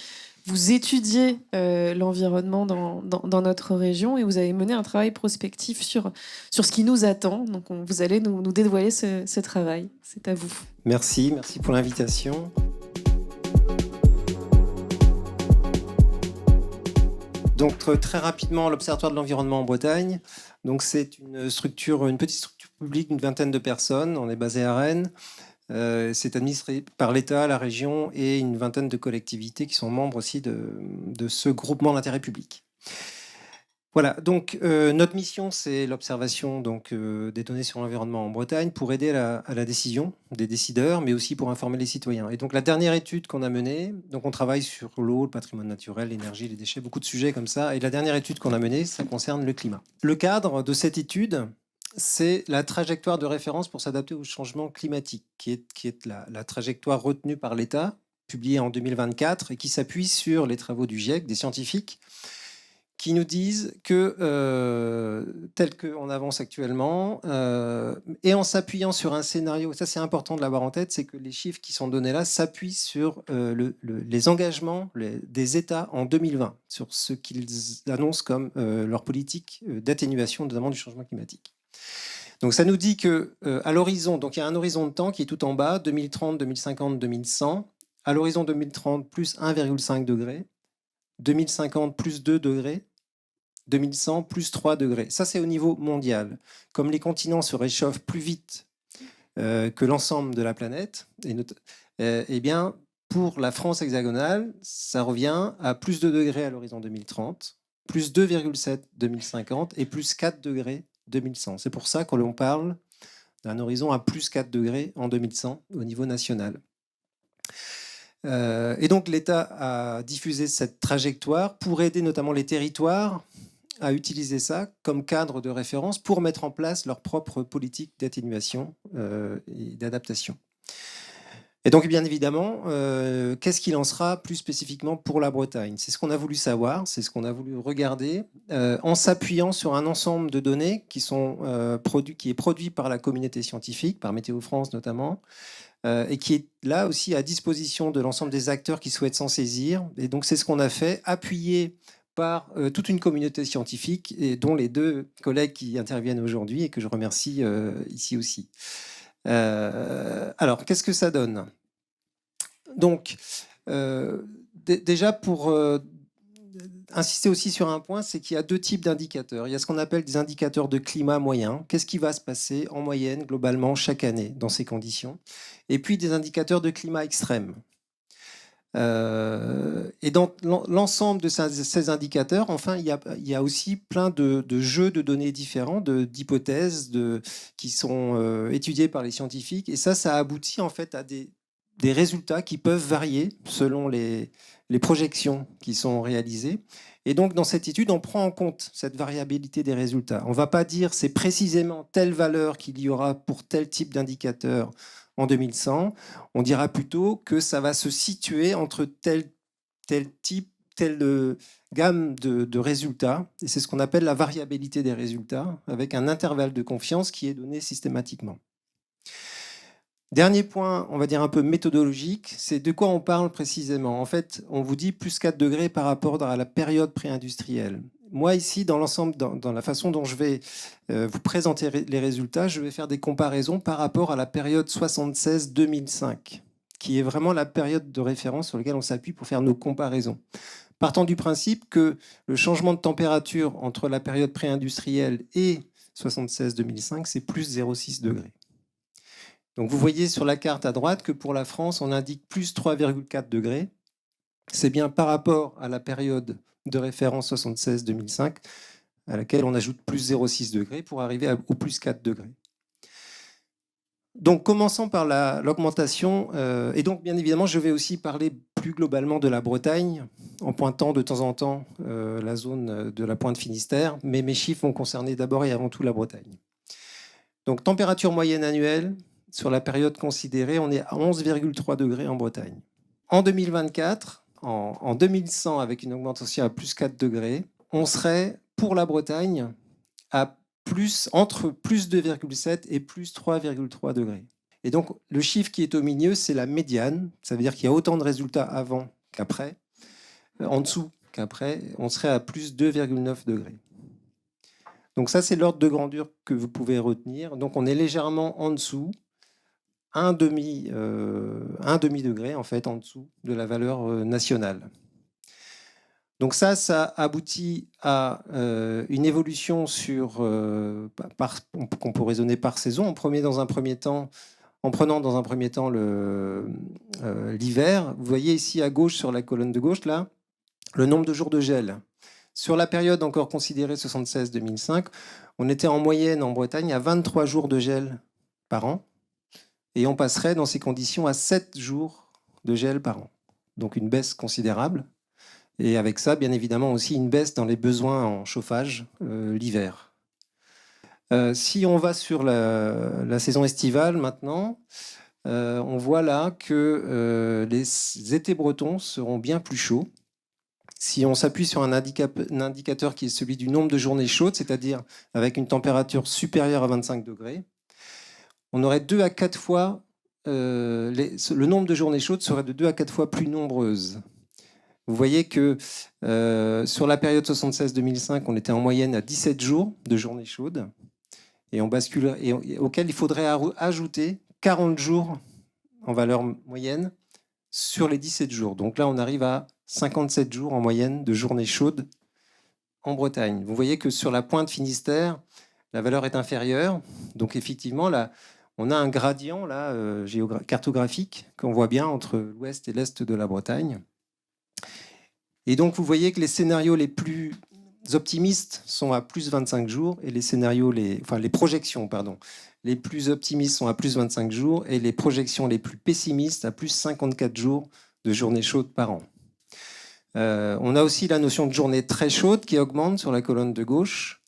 Vous étudiez l'environnement dans notre région et vous avez mené un travail prospectif sur ce qui nous attend. Donc vous allez nous dévoiler ce travail. C'est à vous. Merci pour l'invitation. Donc très rapidement, l'Observatoire de l'environnement en Bretagne. Donc c'est une petite structure publique d'une vingtaine de personnes. On est basé à Rennes. C'est administré par l'État, la région et une vingtaine de collectivités qui sont membres aussi de ce groupement d'intérêt public. Voilà, donc notre mission, c'est l'observation des données sur l'environnement en Bretagne pour aider à la décision des décideurs, mais aussi pour informer les citoyens. Et donc la dernière étude qu'on a menée, donc on travaille sur l'eau, le patrimoine naturel, l'énergie, les déchets, beaucoup de sujets comme ça. Et la dernière étude qu'on a menée, ça concerne le climat. Le cadre de cette étude, c'est la trajectoire de référence pour s'adapter au changement climatique, qui est la trajectoire retenue par l'État, publiée en 2024, et qui s'appuie sur les travaux du GIEC, des scientifiques, qui nous disent que, tel qu'on avance actuellement, et en s'appuyant sur un scénario, ça c'est important de l'avoir en tête, c'est que les chiffres qui sont donnés là s'appuient sur les engagements des États en 2020, sur ce qu'ils annoncent comme leur politique d'atténuation, notamment du changement climatique. Donc ça nous dit que à l'horizon, donc il y a un horizon de temps qui est tout en bas, 2030, 2050, 2100. À l'horizon 2030, plus 1,5 degré. 2050, plus 2 degrés. 2100, plus 3 degrés. Ça, c'est au niveau mondial. Comme les continents se réchauffent plus vite que l'ensemble de la planète, eh bien, pour la France hexagonale, ça revient à plus 2 degrés à l'horizon 2030, plus 2,7 2050 et plus 4 degrés 2100. C'est pour ça que l'on parle d'un horizon à plus 4 degrés en 2100 au niveau national. Et donc l'État a diffusé cette trajectoire pour aider notamment les territoires à utiliser ça comme cadre de référence pour mettre en place leur propre politique d'atténuation et d'adaptation. Et donc, bien évidemment, qu'est-ce qu'il en sera plus spécifiquement pour la Bretagne? C'est ce qu'on a voulu savoir, c'est ce qu'on a voulu regarder, en s'appuyant sur un ensemble de données qui est produit par la communauté scientifique, par Météo France notamment, et qui est là aussi à disposition de l'ensemble des acteurs qui souhaitent s'en saisir. Et donc, c'est ce qu'on a fait, appuyé par toute une communauté scientifique, et dont les deux collègues qui interviennent aujourd'hui et que je remercie ici aussi. Alors, qu'est-ce que ça donne? Donc, déjà pour insister aussi sur un point, c'est qu'il y a deux types d'indicateurs. Il y a ce qu'on appelle des indicateurs de climat moyen. Qu'est-ce qui va se passer en moyenne, globalement, chaque année dans ces conditions? Et puis des indicateurs de climat extrême. Et dans l'ensemble de ces indicateurs, enfin, il y a aussi plein de jeux de données différents, d'hypothèses qui sont étudiés par les scientifiques. Et ça aboutit en fait à des résultats qui peuvent varier selon les projections qui sont réalisées. Et donc, dans cette étude, on prend en compte cette variabilité des résultats. On ne va pas dire c'est précisément telle valeur qu'il y aura pour tel type d'indicateur en 2100. On dira plutôt que ça va se situer entre tel type, telle gamme de résultats. Et c'est ce qu'on appelle la variabilité des résultats, avec un intervalle de confiance qui est donné systématiquement. Dernier point, on va dire un peu méthodologique, c'est de quoi on parle précisément. En fait, on vous dit plus 4 degrés par rapport à la période pré-industrielle. Moi, ici, dans l'ensemble, dans la façon dont je vais vous présenter les résultats, je vais faire des comparaisons par rapport à la période 76-2005, qui est vraiment la période de référence sur laquelle on s'appuie pour faire nos comparaisons. Partant du principe que le changement de température entre la période pré-industrielle et 76-2005, c'est plus 0,6 degrés. Donc vous voyez sur la carte à droite que pour la France, on indique plus 3,4 degrés. C'est bien par rapport à la période de référence 76-2005 à laquelle on ajoute plus 0,6 degrés pour arriver au plus 4 degrés. Donc commençons par l'augmentation. Et donc bien évidemment, je vais aussi parler plus globalement de la Bretagne en pointant de temps en temps la zone de la pointe Finistère. Mais mes chiffres vont concerner d'abord et avant tout la Bretagne. Donc température moyenne annuelle. Sur la période considérée, on est à 11,3 degrés en Bretagne. En 2024, en 2100, avec une augmentation à plus 4 degrés, on serait, pour la Bretagne, entre plus 2,7 et plus 3,3 degrés. Et donc, le chiffre qui est au milieu, c'est la médiane. Ça veut dire qu'il y a autant de résultats avant qu'après. En dessous qu'après, on serait à plus 2,9 degrés. Donc ça, c'est l'ordre de grandeur que vous pouvez retenir. Donc, on est légèrement en dessous. Un demi degré en fait en dessous de la valeur nationale. Donc ça aboutit à une évolution qu'on peut raisonner par saison. Dans un premier temps, en prenant dans un premier temps l'hiver. Vous voyez ici à gauche, sur la colonne de gauche, là, le nombre de jours de gel. Sur la période encore considérée 76-2005, on était en moyenne en Bretagne à 23 jours de gel par an. Et on passerait dans ces conditions à 7 jours de gel par an. Donc une baisse considérable. Et avec ça, bien évidemment, aussi une baisse dans les besoins en chauffage l'hiver. Si on va sur la saison estivale maintenant, on voit là que les étés bretons seront bien plus chauds. Si on s'appuie sur un indicateur qui est celui du nombre de journées chaudes, c'est-à-dire avec une température supérieure à 25 degrés, on aurait 2 à 4 fois, le nombre de journées chaudes serait de 2 à 4 fois plus nombreuse. Vous voyez que sur la période 76-2005, on était en moyenne à 17 jours de journées chaudes, et on bascule, auquel il faudrait ajouter 40 jours en valeur moyenne sur les 17 jours. Donc là, on arrive à 57 jours en moyenne de journées chaudes en Bretagne. Vous voyez que sur la pointe Finistère, la valeur est inférieure. Donc effectivement, là, on a un gradient là, cartographique qu'on voit bien entre l'ouest et l'est de la Bretagne. Et donc vous voyez que les scénarios les plus optimistes sont à plus 25 jours et les projections, pardon, les plus optimistes sont à plus 25 jours et les projections les plus pessimistes à plus 54 jours de journées chaudes par an. On a aussi la notion de journée très chaude qui augmente sur la colonne de gauche,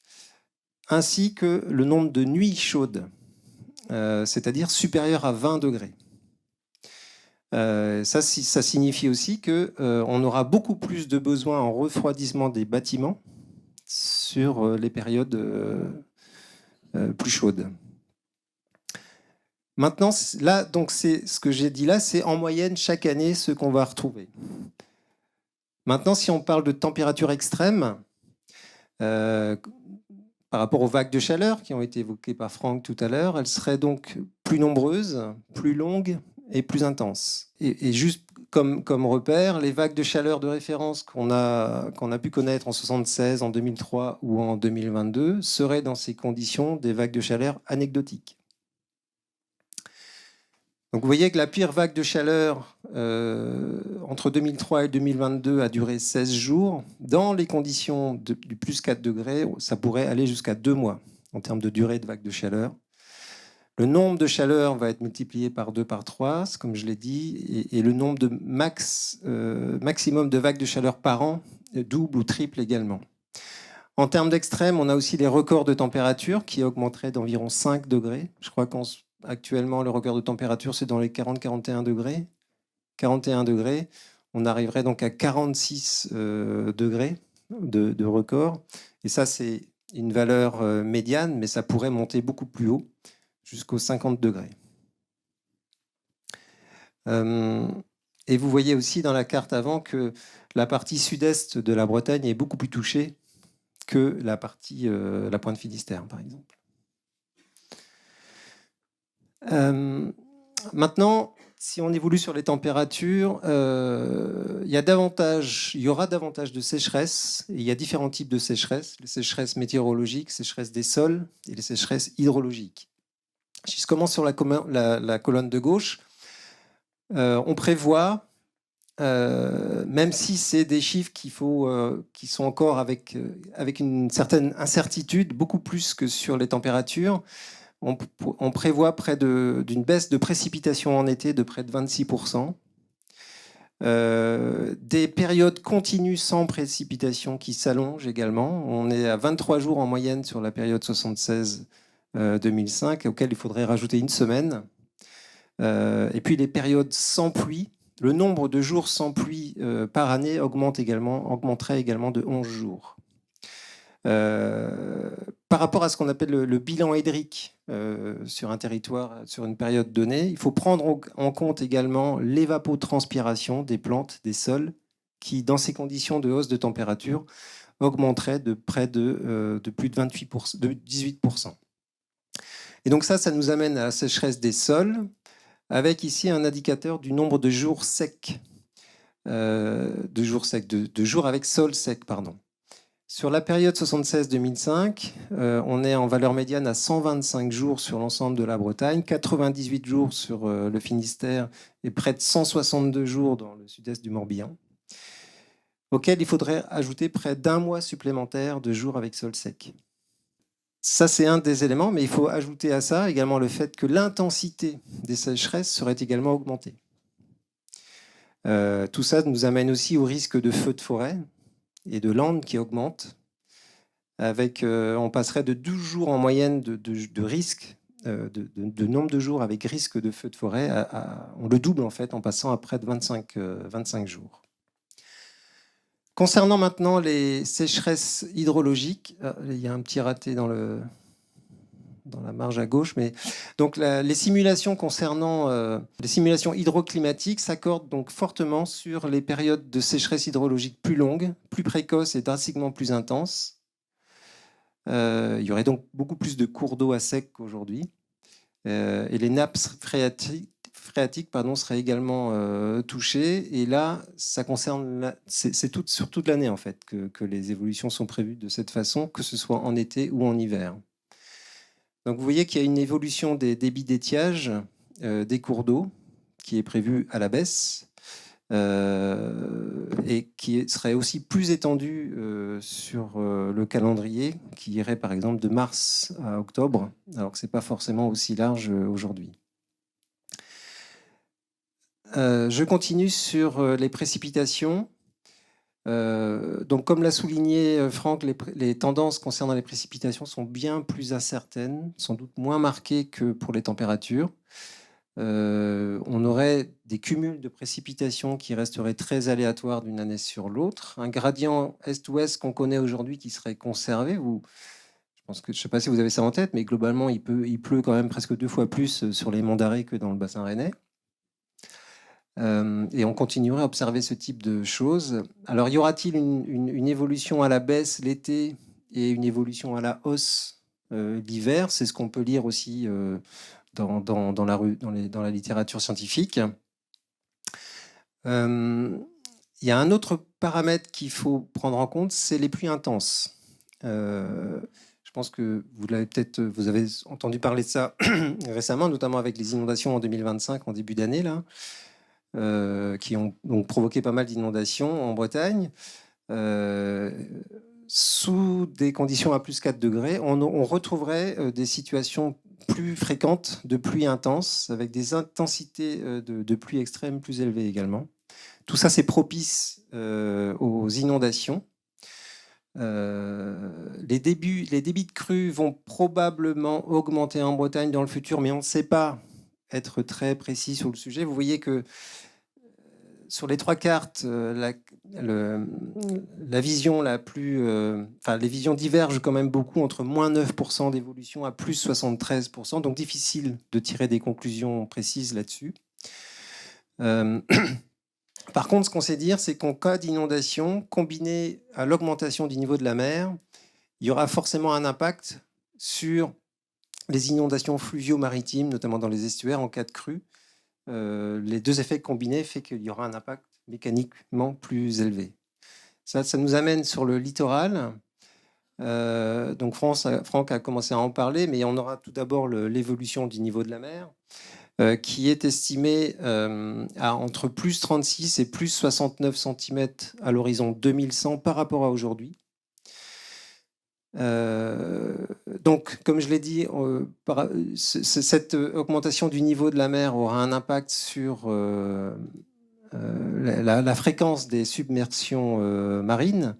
ainsi que le nombre de nuits chaudes, c'est-à-dire supérieur à 20 degrés. Ça signifie aussi qu'on aura beaucoup plus de besoins en refroidissement des bâtiments sur les périodes plus chaudes. Maintenant, là, donc c'est ce que j'ai dit là, c'est en moyenne chaque année ce qu'on va retrouver. Maintenant, si on parle de température extrême, par rapport aux vagues de chaleur qui ont été évoquées par Franck tout à l'heure, elles seraient donc plus nombreuses, plus longues et plus intenses. Et juste comme repère, les vagues de chaleur de référence qu'on a pu connaître en 1976, en 2003 ou en 2022 seraient dans ces conditions des vagues de chaleur anecdotiques. Donc vous voyez que la pire vague de chaleur entre 2003 et 2022 a duré 16 jours. Dans les conditions du plus 4 degrés, ça pourrait aller jusqu'à 2 mois en termes de durée de vague de chaleur. Le nombre de chaleur va être multiplié par 2, par 3, comme je l'ai dit, et le nombre de maximum de vagues de chaleur par an double ou triple également. En termes d'extrême, on a aussi les records de température qui augmenteraient d'environ 5 degrés. Je crois qu'actuellement, le record de température, c'est dans les 40-41 degrés. 41 degrés, on arriverait donc à 46 degrés de record. Et ça, c'est une valeur médiane, mais ça pourrait monter beaucoup plus haut, jusqu'aux 50 degrés. Et vous voyez aussi dans la carte avant que la partie sud-est de la Bretagne est beaucoup plus touchée que la pointe Finistère, par exemple. Maintenant, si on évolue sur les températures, il y aura davantage de sécheresse. Et il y a différents types de sécheresse. Les sécheresses météorologiques, sécheresse des sols et les sécheresses hydrologiques. Si je commence sur la colonne de gauche, on prévoit, même si c'est des chiffres qui sont encore avec une certaine incertitude, beaucoup plus que sur les températures, on prévoit près d'une baisse de précipitations en été de près de 26%. Des périodes continues sans précipitation qui s'allongent également. On est à 23 jours en moyenne sur la période 76-2005, auquel il faudrait rajouter une semaine. Et puis les périodes sans pluie, le nombre de jours sans pluie par année augmenterait également de 11 jours. Par rapport à ce qu'on appelle le bilan hydrique sur un territoire, sur une période donnée, il faut prendre en compte également l'évapotranspiration des plantes, des sols, qui, dans ces conditions de hausse de température, augmenterait de près de plus de 18%. Et donc ça nous amène à la sécheresse des sols, avec ici un indicateur du nombre de jours secs, de jours avec sol sec, pardon. Sur la période 76-2005, on est en valeur médiane à 125 jours sur l'ensemble de la Bretagne, 98 jours sur le Finistère et près de 162 jours dans le sud-est du Morbihan, auquel il faudrait ajouter près d'1 mois supplémentaire de jours avec sol sec. Ça, c'est un des éléments, mais il faut ajouter à ça également le fait que l'intensité des sécheresses serait également augmentée. Tout ça nous amène aussi au risque de feux de forêt et de landes qui augmentent. On passerait de 12 jours en moyenne de risque, de nombre de jours avec risque de feux de forêt, on le double en fait en passant à près de 25 jours. Concernant maintenant les sécheresses hydrologiques, il y a un petit raté dans la marge à gauche, mais donc les simulations concernant les simulations hydroclimatiques s'accordent donc fortement sur les périodes de sécheresse hydrologique plus longues, plus précoces et drastiquement plus intenses. Il y aurait donc beaucoup plus de cours d'eau à sec qu'aujourd'hui, et les nappes phréatiques seraient également touchées. Et là, ça concerne c'est sur toute l'année en fait que les évolutions sont prévues de cette façon, que ce soit en été ou en hiver. Donc vous voyez qu'il y a une évolution des débits d'étiage des cours d'eau qui est prévue à la baisse et qui serait aussi plus étendue sur le calendrier qui irait par exemple de mars à octobre, alors que ce n'est pas forcément aussi large aujourd'hui. Je continue sur les précipitations. Donc, comme l'a souligné Franck, les tendances concernant les précipitations sont bien plus incertaines, sans doute moins marquées que pour les températures. On aurait des cumuls de précipitations qui resteraient très aléatoires d'une année sur l'autre. Un gradient est-ouest qu'on connaît aujourd'hui qui serait conservé. Je ne sais pas si vous avez ça en tête, mais globalement, il pleut quand même presque 2 fois plus sur les monts d'Arrée que dans le bassin rennais. Et on continuerait à observer ce type de choses. Alors, y aura-t-il une évolution à la baisse l'été et une évolution à la hausse l'hiver? C'est ce qu'on peut lire aussi dans la littérature scientifique. Il y a un autre paramètre qu'il faut prendre en compte, c'est les pluies intenses. Je pense que vous avez entendu parler de ça récemment, notamment avec les inondations en 2025, en début d'année, là. Qui ont donc provoqué pas mal d'inondations en Bretagne. Sous des conditions à plus 4 degrés, on retrouverait des situations plus fréquentes de pluie intense, avec des intensités de pluie extrêmes plus élevées également. Tout ça, c'est propice aux inondations. Les débits de crues vont probablement augmenter en Bretagne dans le futur, mais on ne sait pas être très précis sur le sujet. Vous voyez que sur les 3 cartes, la vision la plus... les visions divergent quand même beaucoup, entre moins 9% d'évolution à plus 73%, donc difficile de tirer des conclusions précises là-dessus. Par contre, ce qu'on sait dire, c'est qu'en cas d'inondation, combiné à l'augmentation du niveau de la mer, il y aura forcément un impact sur les inondations fluvio-maritimes, notamment dans les estuaires en cas de crue. Les 2 effets combinés fait qu'il y aura un impact mécaniquement plus élevé. Ça nous amène sur le littoral. Donc Franck a commencé à en parler, mais on aura tout d'abord l'évolution du niveau de la mer, qui est estimée à entre plus 36 et plus 69 cm à l'horizon 2100 par rapport à aujourd'hui. Donc, comme je l'ai dit, cette augmentation du niveau de la mer aura un impact sur la fréquence des submersions marines,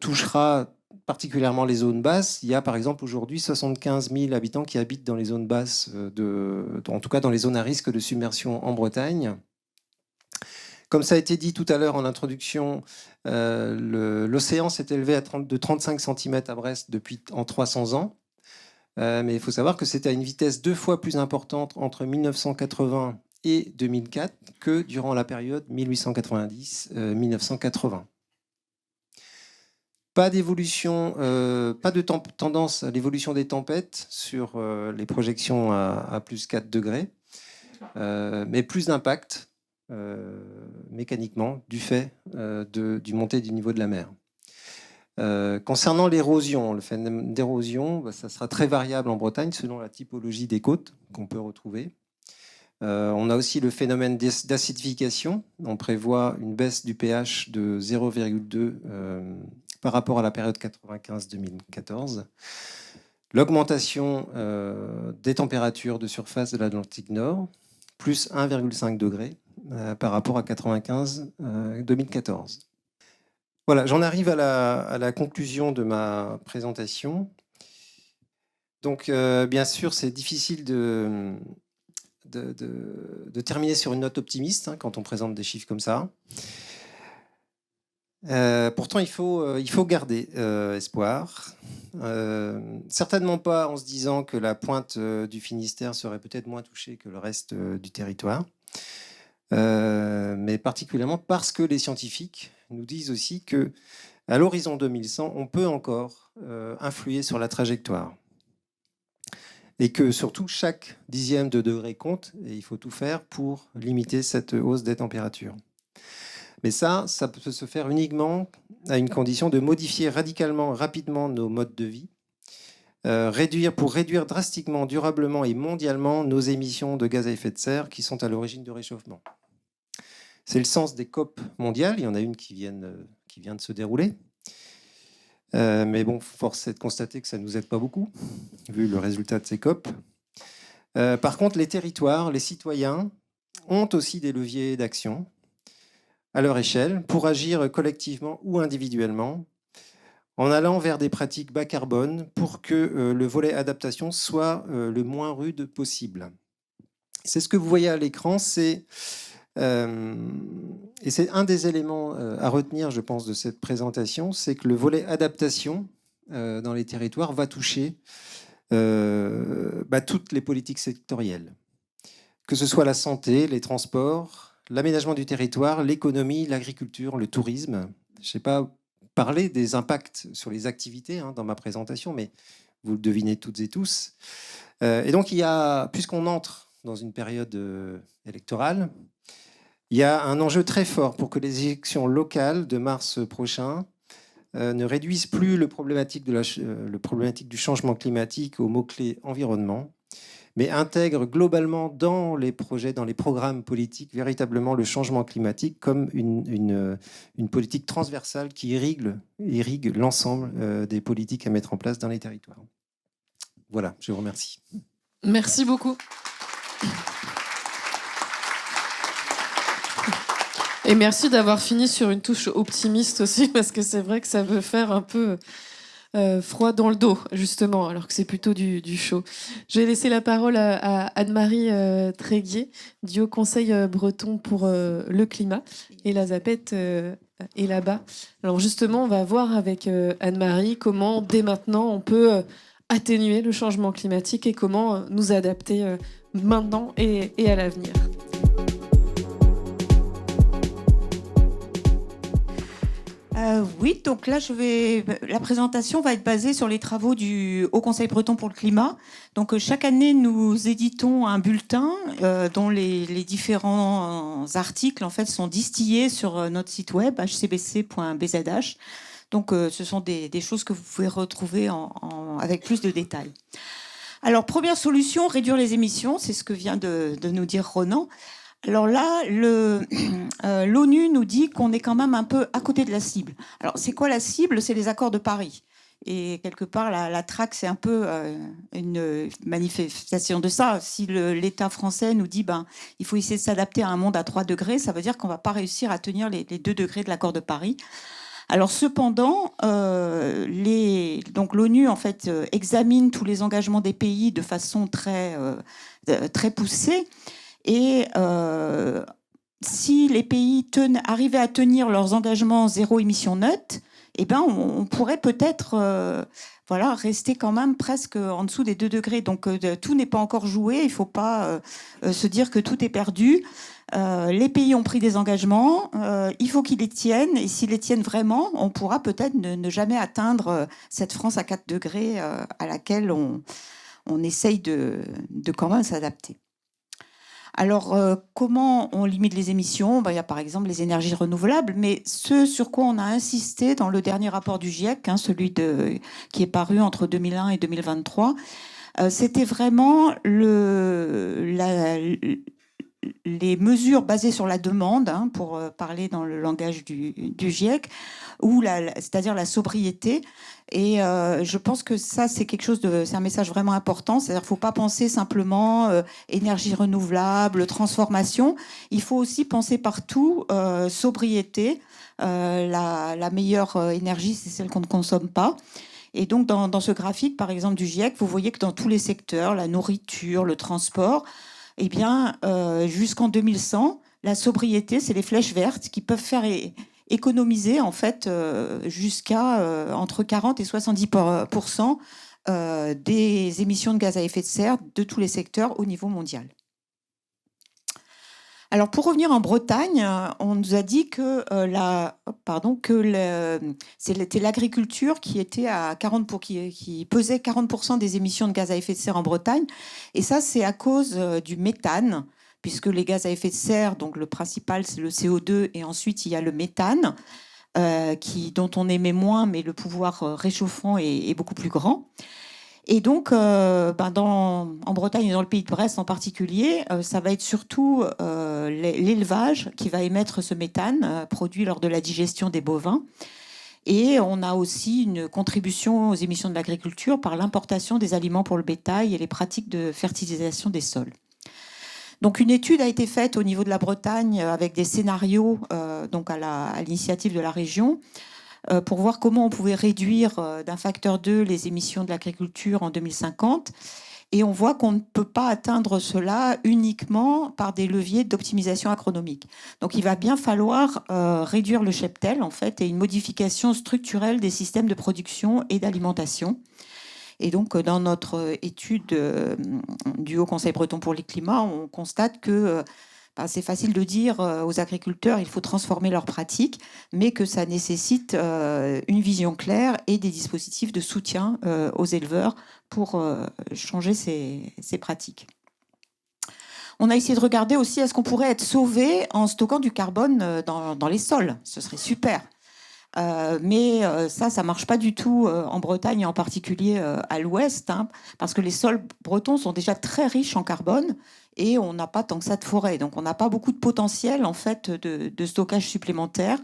touchera particulièrement les zones basses. Il y a par exemple aujourd'hui 75 000 habitants qui habitent dans les zones basses, en tout cas dans les zones à risque de submersion en Bretagne. Comme ça a été dit tout à l'heure en introduction, l'océan s'est élevé de 35 cm à Brest en 300 ans. Mais il faut savoir que c'était à une vitesse 2 fois plus importante entre 1980 et 2004 que durant la période 1890-1980. Pas d'évolution, pas de tendance à l'évolution des tempêtes sur les projections à plus 4 degrés, mais plus d'impact mécaniquement du fait du montée du niveau de la mer. Concernant l'érosion, le phénomène d'érosion, ça sera très variable en Bretagne selon la typologie des côtes qu'on peut retrouver. On a aussi le phénomène d'acidification. On prévoit une baisse du pH de 0,2 par rapport à la période 95-2014. L'augmentation des températures de surface de l'Atlantique Nord, plus 1,5 degré par rapport à 95-2014. Voilà, j'en arrive à la conclusion de ma présentation. Donc, bien sûr, c'est difficile de terminer sur une note optimiste quand on présente des chiffres comme ça. Pourtant, il faut garder espoir. Certainement pas en se disant que la pointe du Finistère serait peut-être moins touchée que le reste du territoire. Mais particulièrement parce que les scientifiques nous disent aussi que à l'horizon 2100, on peut encore influer sur la trajectoire. Et que surtout, chaque dixième de degré compte, et il faut tout faire pour limiter cette hausse des températures. Mais ça peut se faire uniquement à une condition de modifier radicalement, rapidement nos modes de vie, pour réduire drastiquement, durablement et mondialement nos émissions de gaz à effet de serre qui sont à l'origine du réchauffement. C'est le sens des COP mondiales. Il y en a une qui vient de se dérouler. Mais bon, force est de constater que ça ne nous aide pas beaucoup, vu le résultat de ces COP. Par contre, les territoires, les citoyens ont aussi des leviers d'action à leur échelle pour agir collectivement ou individuellement en allant vers des pratiques bas carbone pour que le volet adaptation soit le moins rude possible. C'est ce que vous voyez à l'écran, et c'est un des éléments à retenir, je pense, de cette présentation, c'est que le volet adaptation dans les territoires va toucher toutes les politiques sectorielles, que ce soit la santé, les transports, l'aménagement du territoire, l'économie, l'agriculture, le tourisme. Je n'ai pas parlé des impacts sur les activités dans ma présentation, mais vous le devinez toutes et tous. Et donc, puisqu'on entre dans une période électorale, il y a un enjeu très fort pour que les élections locales de mars prochain ne réduisent plus le problématique du changement climatique au mot-clé environnement, mais intègrent globalement dans les projets, dans les programmes politiques, véritablement le changement climatique comme une politique transversale qui irrigue l'ensemble des politiques à mettre en place dans les territoires. Voilà, je vous remercie. Merci beaucoup. Et merci d'avoir fini sur une touche optimiste aussi, parce que c'est vrai que ça veut faire un peu froid dans le dos, justement, alors que c'est plutôt du chaud. Je vais laisser la parole à Anne-Marie Tréguier, du Haut Conseil breton pour le climat. Et la ZAPET est là-bas. Alors justement, on va voir avec Anne-Marie comment, dès maintenant, on peut atténuer le changement climatique et comment nous adapter maintenant et à l'avenir. Oui, donc là, la présentation va être basée sur les travaux du Haut Conseil breton pour le climat. Donc chaque année, nous éditons un bulletin dont les différents articles en fait sont distillés sur notre site web hcbc.bzh. Donc ce sont des choses que vous pouvez retrouver avec plus de détails. Alors première solution, réduire les émissions, c'est ce que vient de nous dire Ronan. Alors là, l'ONU nous dit qu'on est quand même un peu à côté de la cible. Alors, c'est quoi la cible? C'est les accords de Paris. Et quelque part, la traque, c'est un peu une manifestation de ça. Si l'État français nous dit il faut essayer de s'adapter à un monde à 3 degrés, ça veut dire qu'on ne va pas réussir à tenir les 2 degrés de l'accord de Paris. Alors cependant, donc l'ONU en fait examine tous les engagements des pays de façon très poussée. Et si les pays arrivaient à tenir leurs engagements zéro émission nette, on pourrait peut-être rester quand même presque en dessous des 2 degrés. Donc tout n'est pas encore joué, il ne faut pas se dire que tout est perdu. Les pays ont pris des engagements, il faut qu'ils les tiennent, et s'ils les tiennent vraiment, on pourra peut-être ne jamais atteindre cette France à 4 degrés à laquelle on essaye de quand même s'adapter. Alors, comment on limite les émissions? Il y a par exemple les énergies renouvelables, mais ce sur quoi on a insisté dans le dernier rapport du GIEC, celui qui est paru entre 2001 et 2023, c'était vraiment les mesures basées sur la demande, pour parler dans le langage du GIEC, c'est-à-dire la sobriété. Et je pense que ça, c'est c'est un message vraiment important. C'est-à-dire qu'il ne faut pas penser simplement énergie renouvelable, transformation. Il faut aussi penser partout sobriété. La meilleure énergie, c'est celle qu'on ne consomme pas. Et donc, dans ce graphique, par exemple, du GIEC, vous voyez que dans tous les secteurs, la nourriture, le transport, eh bien, jusqu'en 2100, la sobriété, c'est les flèches vertes qui peuvent faire économiser, en fait, jusqu'à entre 40 et 70% des émissions de gaz à effet de serre de tous les secteurs au niveau mondial. Alors, pour revenir en Bretagne, on nous a dit que c'était l'agriculture qui était à 40 qui pesait 40% des émissions de gaz à effet de serre en Bretagne. Et ça, c'est à cause du méthane, puisque les gaz à effet de serre, donc le principal, c'est le CO2, et ensuite il y a le méthane, dont on émet moins, mais le pouvoir réchauffant est beaucoup plus grand. Et donc, en Bretagne et dans le pays de Brest en particulier, ça va être surtout l'élevage qui va émettre ce méthane produit lors de la digestion des bovins. Et on a aussi une contribution aux émissions de l'agriculture par l'importation des aliments pour le bétail et les pratiques de fertilisation des sols. Donc, une étude a été faite au niveau de la Bretagne avec des scénarios donc à l'initiative de la région, pour voir comment on pouvait réduire d'un facteur 2 les émissions de l'agriculture en 2050. Et on voit qu'on ne peut pas atteindre cela uniquement par des leviers d'optimisation agronomique. Donc il va bien falloir réduire le cheptel, en fait, et une modification structurelle des systèmes de production et d'alimentation. Et donc, dans notre étude du Haut Conseil breton pour le climat, on constate que c'est facile de dire aux agriculteurs il faut transformer leurs pratiques, mais que ça nécessite une vision claire et des dispositifs de soutien aux éleveurs pour changer ces pratiques. On a essayé de regarder aussi est-ce qu'on pourrait être sauvé en stockant du carbone dans les sols. Ce serait super. Mais ça ne marche pas du tout en Bretagne, et en particulier à l'ouest, parce que les sols bretons sont déjà très riches en carbone et on n'a pas tant que ça de forêt. Donc on n'a pas beaucoup de potentiel en fait, de stockage supplémentaire.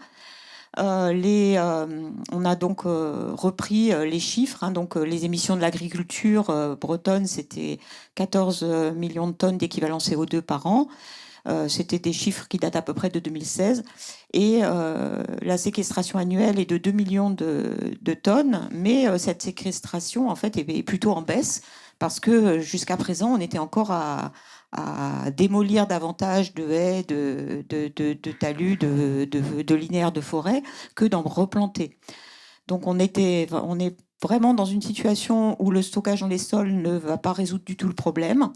On a donc repris les chiffres. Donc les émissions de l'agriculture bretonne, c'était 14 millions de tonnes d'équivalent CO2 par an. C'était des chiffres qui datent à peu près de 2016. Et la séquestration annuelle est de 2 millions de tonnes. Mais cette séquestration, en fait, est plutôt en baisse parce que jusqu'à présent, on était encore à démolir davantage de haies, de talus, de linéaires de forêt que d'en replanter. Donc on est vraiment dans une situation où le stockage dans les sols ne va pas résoudre du tout le problème.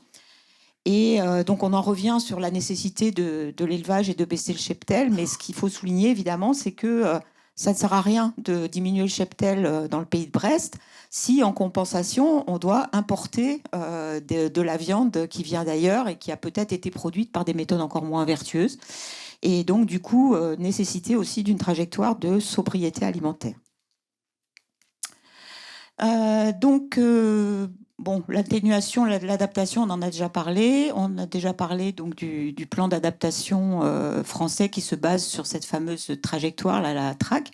Et donc on en revient sur la nécessité de l'élevage et de baisser le cheptel. Mais ce qu'il faut souligner évidemment, c'est que ça ne sert à rien de diminuer le cheptel dans le pays de Brest si en compensation on doit importer de la viande qui vient d'ailleurs et qui a peut-être été produite par des méthodes encore moins vertueuses. Et donc du coup nécessité aussi d'une trajectoire de sobriété alimentaire. L'atténuation, l'adaptation, on en a déjà parlé. On a déjà parlé donc du plan d'adaptation français qui se base sur cette fameuse trajectoire, la TRAC.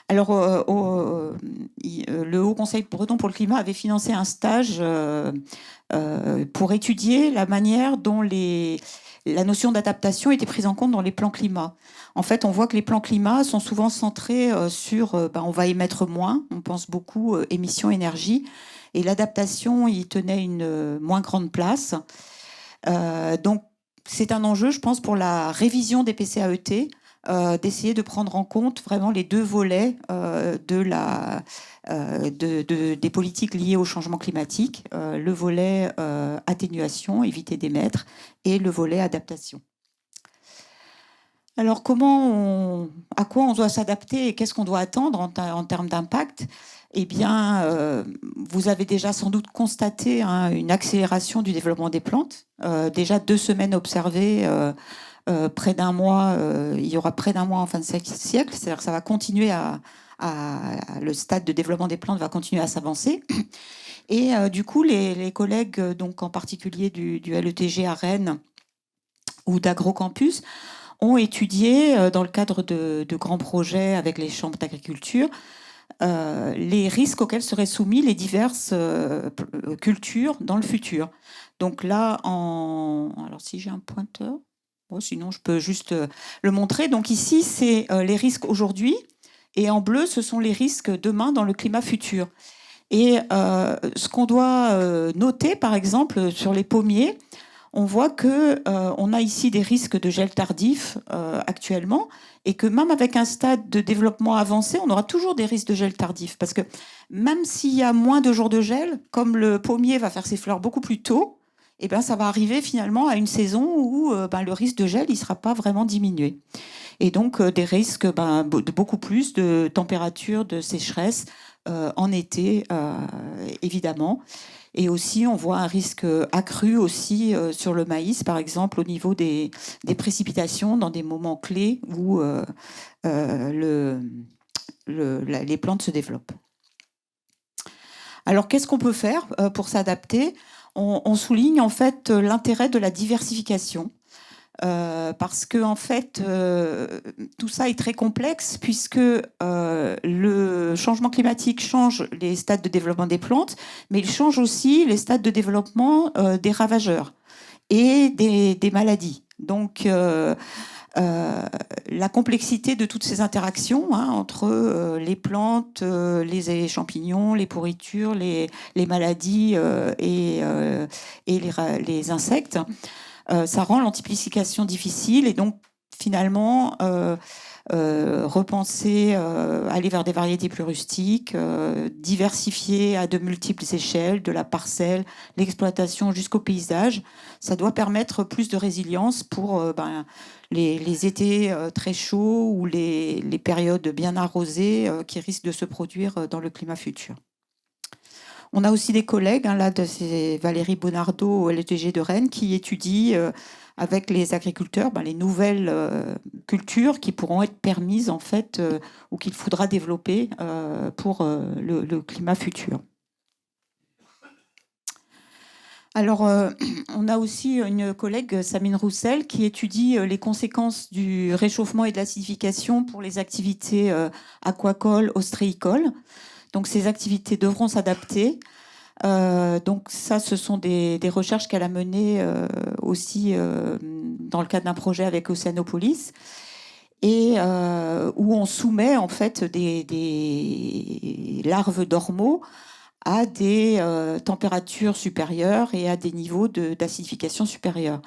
Alors, le Haut Conseil breton pour le climat avait financé un stage pour étudier la manière dont la notion d'adaptation était prise en compte dans les plans climat. En fait, on voit que les plans climat sont souvent centrés sur on va émettre moins, on pense beaucoup émissions énergie, et l'adaptation y tenait une moins grande place. Donc, c'est un enjeu, je pense, pour la révision des PCAET, d'essayer de prendre en compte vraiment les deux volets des politiques liées au changement climatique, le volet atténuation, éviter d'émettre, et le volet adaptation. Alors, à quoi on doit s'adapter et qu'est-ce qu'on doit attendre en termes d'impact ? eh bien, vous avez déjà sans doute constaté une accélération du développement des plantes. Déjà 2 semaines observées, près d'un mois, il y aura près d'un mois en fin de siècle, c'est-à-dire que ça va continuer le stade de développement des plantes va continuer à s'avancer. Et du coup, les collègues, donc en particulier du LETG à Rennes ou d'AgroCampus, ont étudié, dans le cadre de grands projets avec les chambres d'agriculture, les risques auxquels seraient soumis les diverses cultures dans le futur. Donc là, alors si j'ai un pointeur, bon, sinon je peux juste le montrer. Donc ici, c'est les risques aujourd'hui, et en bleu, ce sont les risques demain dans le climat futur. Et ce qu'on doit noter, par exemple, sur les pommiers, on voit qu'on a ici des risques de gel tardif actuellement, et que même avec un stade de développement avancé, on aura toujours des risques de gel tardif. Parce que même s'il y a moins de jours de gel, comme le pommier va faire ses fleurs beaucoup plus tôt, eh ben, ça va arriver finalement à une saison où le risque de gel ne sera pas vraiment diminué. Et donc des risques de beaucoup plus de température, de sécheresse en été, évidemment. Et aussi, on voit un risque accru aussi sur le maïs, par exemple, au niveau des précipitations dans des moments clés où les plantes se développent. Alors, qu'est-ce qu'on peut faire pour s'adapter ? On souligne en fait l'intérêt de la diversification. Parce que en fait, tout ça est très complexe puisque le changement climatique change les stades de développement des plantes, mais il change aussi les stades de développement des ravageurs et des maladies. Donc, la complexité de toutes ces interactions entre les plantes, les champignons, les pourritures, les maladies et les insectes, ça rend l'antipulsification difficile, et donc finalement repenser, aller vers des variétés plus rustiques, diversifier à de multiples échelles, de la parcelle, l'exploitation jusqu'au paysage, ça doit permettre plus de résilience pour les étés très chauds ou les périodes bien arrosées qui risquent de se produire dans le climat futur. On a aussi des collègues, là, c'est Valérie Bonardo au LETG de Rennes, qui étudie avec les agriculteurs les nouvelles cultures qui pourront être permises, en fait, ou qu'il faudra développer pour le climat futur. Alors, on a aussi une collègue, Samine Roussel, qui étudie les conséquences du réchauffement et de l'acidification pour les activités aquacoles, ostréicoles. Donc, ces activités devront s'adapter. Donc, ça, ce sont des recherches qu'elle a menées aussi dans le cadre d'un projet avec Océanopolis, et où on soumet en fait des larves d'ormeaux à des températures supérieures et à des niveaux d'acidification supérieurs.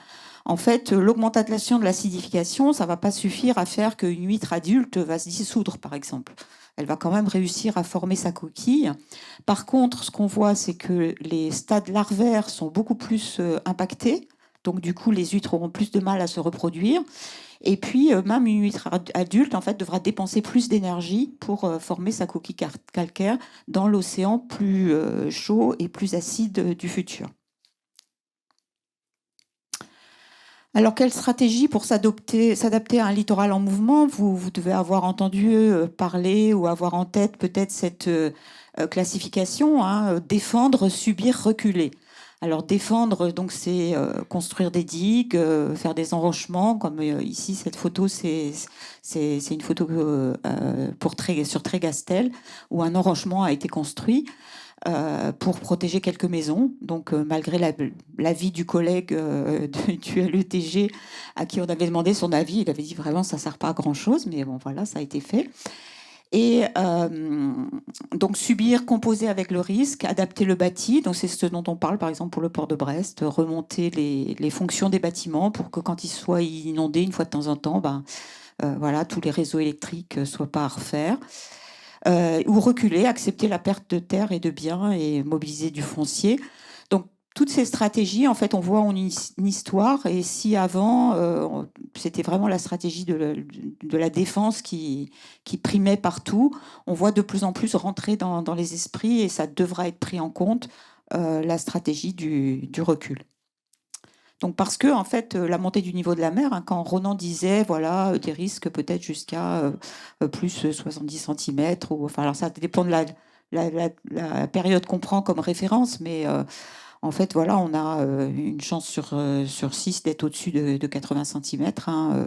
En fait, l'augmentation de l'acidification, ça ne va pas suffire à faire qu'une huître adulte va se dissoudre, par exemple. Elle va quand même réussir à former sa coquille. Par contre, ce qu'on voit, c'est que les stades larvaires sont beaucoup plus impactés. Donc, du coup, les huîtres auront plus de mal à se reproduire. Et puis, même une huître adulte, en fait, devra dépenser plus d'énergie pour former sa coquille calcaire dans l'océan plus chaud et plus acide du futur. Alors, quelle stratégie pour s'adapter à un littoral en mouvement ? Vous devez avoir entendu parler ou avoir en tête peut-être cette classification, défendre, subir, reculer. Alors, défendre, donc, c'est construire des digues, faire des enrochements, comme ici, cette photo, c'est une photo sur Trégastel, où un enrochement a été construit pour protéger quelques maisons. Donc, malgré l'avis du collègue du LETG à qui on avait demandé son avis, il avait dit vraiment ça ne sert pas à grand-chose, mais bon, voilà, ça a été fait. Et donc, subir, composer avec le risque, adapter le bâti. Donc, c'est ce dont on parle, par exemple, pour le port de Brest, remonter les fonctions des bâtiments pour que quand ils soient inondés, une fois de temps en temps, voilà, tous les réseaux électriques ne soient pas à refaire. Ou reculer, accepter la perte de terre et de biens et mobiliser du foncier. Donc, toutes ces stratégies, en fait, on voit une histoire. Et si avant, c'était vraiment la stratégie de la défense qui primait partout, on voit de plus en plus rentrer dans les esprits, et ça devra être pris en compte, la stratégie du recul. Donc parce que, en fait, la montée du niveau de la mer, hein, quand Ronan disait, voilà, des risques peut-être jusqu'à plus 70 cm, enfin, alors ça dépend de la période qu'on prend comme référence, mais en fait, voilà, on a une chance sur 6 d'être au-dessus de 80 cm, hein,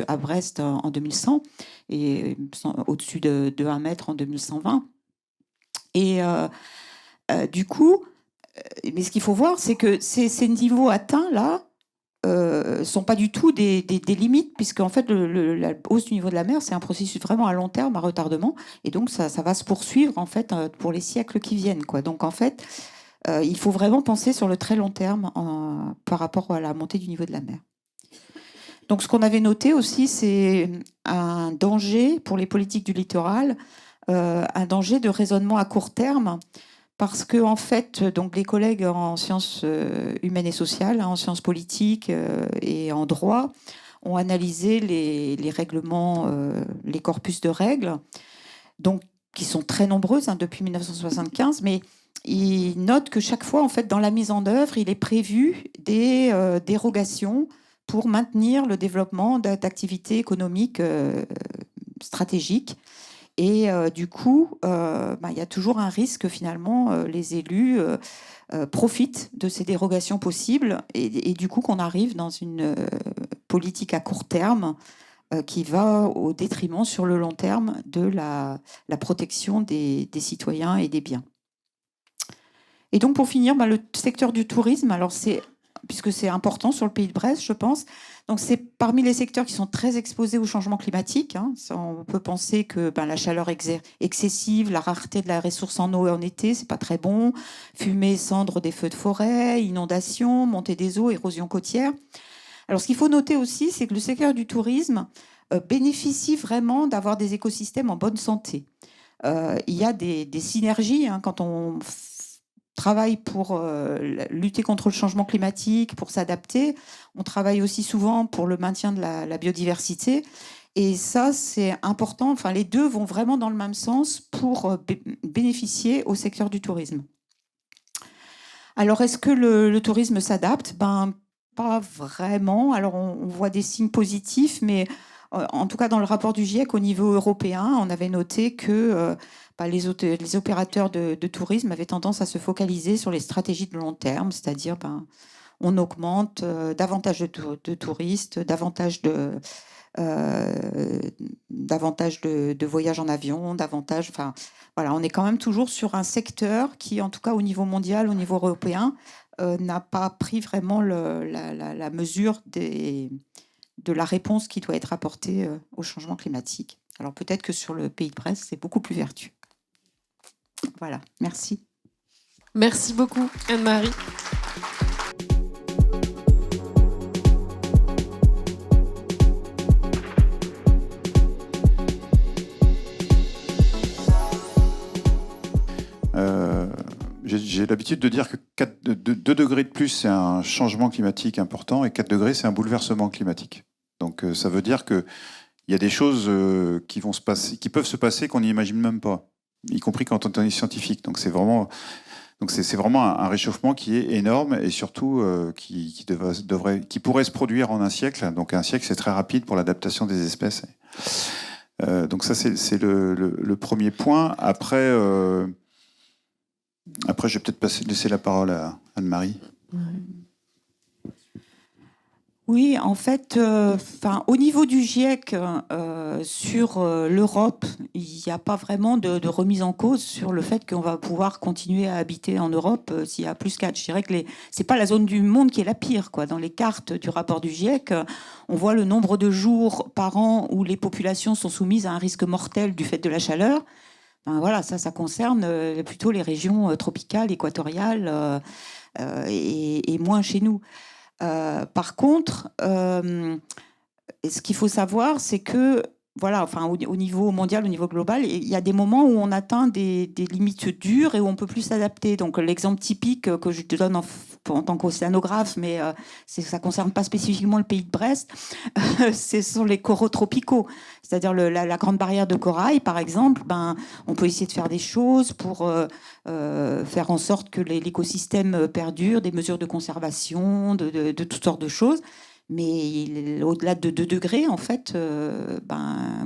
à Brest en 2100, et au-dessus de 1 mètre en 2120. Et du coup, mais ce qu'il faut voir, c'est que ces niveaux atteints, là, sont pas du tout des limites, puisque en fait, la hausse du niveau de la mer, c'est un processus vraiment à long terme, à retardement, et donc ça va se poursuivre, en fait, pour les siècles qui viennent, quoi. Donc, en fait, il faut vraiment penser sur le très long terme par rapport à la montée du niveau de la mer. Donc, ce qu'on avait noté aussi, c'est un danger pour les politiques du littoral, un danger de raisonnement à court terme, parce que, en fait, donc les collègues en sciences humaines et sociales, en sciences politiques et en droit ont analysé les règlements, les corpus de règles, donc qui sont très nombreuses, hein, depuis 1975, mais ils notent que chaque fois, en fait, dans la mise en œuvre, il est prévu des dérogations pour maintenir le développement d'activités économiques stratégiques. Et du coup, il y a toujours un risque que finalement les élus profitent de ces dérogations possibles, et du coup qu'on arrive dans une politique à court terme qui va au détriment sur le long terme de la protection des citoyens et des biens. Et donc pour finir, le secteur du tourisme, alors puisque c'est important sur le Pays de Brest, je pense. Donc c'est parmi les secteurs qui sont très exposés au changement climatique, hein. On peut penser que la chaleur excessive, la rareté de la ressource en eau en été, c'est pas très bon. Fumée, cendres des feux de forêt, inondations, montée des eaux, érosion côtière. Alors ce qu'il faut noter aussi, c'est que le secteur du tourisme bénéficie vraiment d'avoir des écosystèmes en bonne santé. Il y a des synergies, hein, quand on travaille pour lutter contre le changement climatique, pour s'adapter. On travaille aussi souvent pour le maintien de la biodiversité. Et ça, c'est important. Enfin, les deux vont vraiment dans le même sens pour bénéficier au secteur du tourisme. Alors, est-ce que le tourisme s'adapte ? Pas vraiment. Alors, on voit des signes positifs, mais en tout cas, dans le rapport du GIEC au niveau européen, on avait noté que les opérateurs de tourisme avaient tendance à se focaliser sur les stratégies de long terme, c'est-à-dire on augmente davantage de touristes, davantage de voyages en avion, voilà, on est quand même toujours sur un secteur qui, en tout cas au niveau mondial, au niveau européen, n'a pas pris vraiment la mesure de la réponse qui doit être apportée au changement climatique. Alors peut-être que sur le Pays de Brest, c'est beaucoup plus vertueux. Voilà, merci. Merci beaucoup, Anne-Marie. J'ai l'habitude de dire que 2 degrés de plus, c'est un changement climatique important, et 4 degrés, c'est un bouleversement climatique. Donc ça veut dire qu'il y a des choses qui peuvent se passer qu'on n'imagine même pas, y compris quand on est scientifique. Donc c'est vraiment un réchauffement qui est énorme, et surtout qui pourrait se produire en un siècle. Donc un siècle, c'est très rapide pour l'adaptation des espèces. Donc ça, c'est le premier point. Après, je vais peut-être laisser la parole à Anne-Marie. Oui, en fait, au niveau du GIEC, sur l'Europe, il n'y a pas vraiment de remise en cause sur le fait qu'on va pouvoir continuer à habiter en Europe s'il y a plus 4. Je dirais que c'est pas la zone du monde qui est la pire, quoi. Dans les cartes du rapport du GIEC, on voit le nombre de jours par an où les populations sont soumises à un risque mortel du fait de la chaleur. Voilà, ça concerne plutôt les régions tropicales, équatoriales, et moins chez nous. Par contre, ce qu'il faut savoir, c'est que voilà, enfin, au niveau mondial, au niveau global, il y a des moments où on atteint des limites dures et où on ne peut plus s'adapter. Donc, l'exemple typique que je te donne en tant qu'océanographe, mais ça ne concerne pas spécifiquement le pays de Brest, ce sont les coraux tropicaux. C'est-à-dire la grande barrière de corail, par exemple, on peut essayer de faire des choses pour faire en sorte que l'écosystème perdure, des mesures de conservation, de toutes sortes de choses. Mais au-delà de 2 degrés, en fait,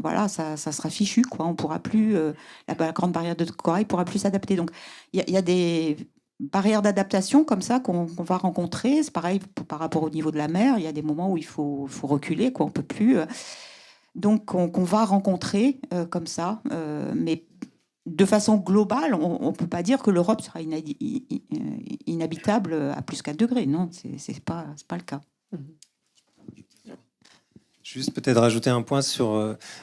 voilà, ça sera fichu, quoi. On pourra plus, la grande barrière de corail pourra plus s'adapter. Donc, il y a des barrières d'adaptation comme ça qu'on va rencontrer. C'est pareil par rapport au niveau de la mer. Il y a des moments où il faut reculer, quoi. On peut plus. Donc, qu'on va rencontrer comme ça, mais de façon globale, on ne peut pas dire que l'Europe sera inhabitable à plus 4 degrés. Non, c'est pas le cas. Juste peut-être rajouter un point sur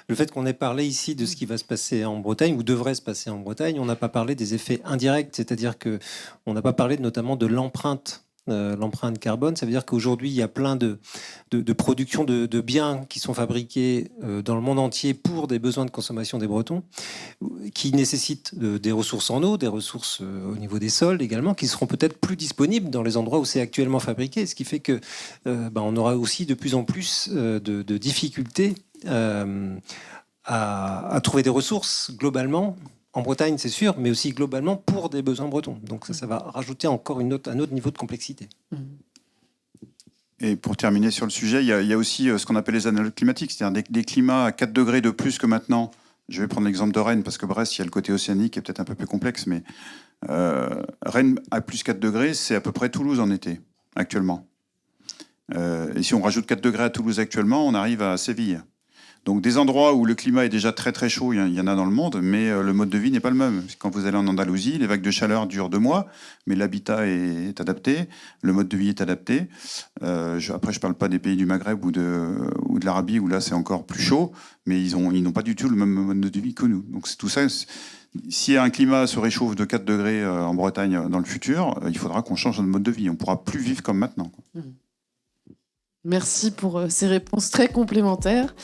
le fait qu'on ait parlé ici de ce qui va se passer en Bretagne ou devrait se passer en Bretagne. On n'a pas parlé des effets indirects, c'est-à-dire que on n'a pas parlé notamment de l'empreinte carbone. Ça veut dire qu'aujourd'hui, il y a plein de productions de biens qui sont fabriqués dans le monde entier pour des besoins de consommation des Bretons, qui nécessitent des ressources en eau, des ressources au niveau des sols également, qui seront peut-être plus disponibles dans les endroits où c'est actuellement fabriqué, ce qui fait que on aura aussi de plus en plus de difficultés à trouver des ressources globalement. En Bretagne, c'est sûr, mais aussi globalement pour des besoins bretons. Donc ça va rajouter encore un autre niveau de complexité. Et pour terminer sur le sujet, il y a aussi ce qu'on appelle les analogues climatiques, c'est-à-dire des climats à 4 degrés de plus que maintenant. Je vais prendre l'exemple de Rennes, parce que Brest, il y a le côté océanique qui est peut-être un peu plus complexe, mais Rennes à plus 4 degrés, c'est à peu près Toulouse en été, actuellement. Et si on rajoute 4 degrés à Toulouse actuellement, on arrive à Séville. Donc des endroits où le climat est déjà très très chaud, il y en a dans le monde, mais le mode de vie n'est pas le même. Quand vous allez en Andalousie, les vagues de chaleur durent 2 mois, mais l'habitat est adapté, le mode de vie est adapté. Après, je ne parle pas des pays du Maghreb ou de l'Arabie, où là c'est encore plus chaud, mais ils n'ont pas du tout le même mode de vie que nous. Donc c'est tout ça. Si un climat se réchauffe de 4 degrés en Bretagne dans le futur, il faudra qu'on change notre mode de vie. On ne pourra plus vivre comme maintenant. Merci pour ces réponses très complémentaires.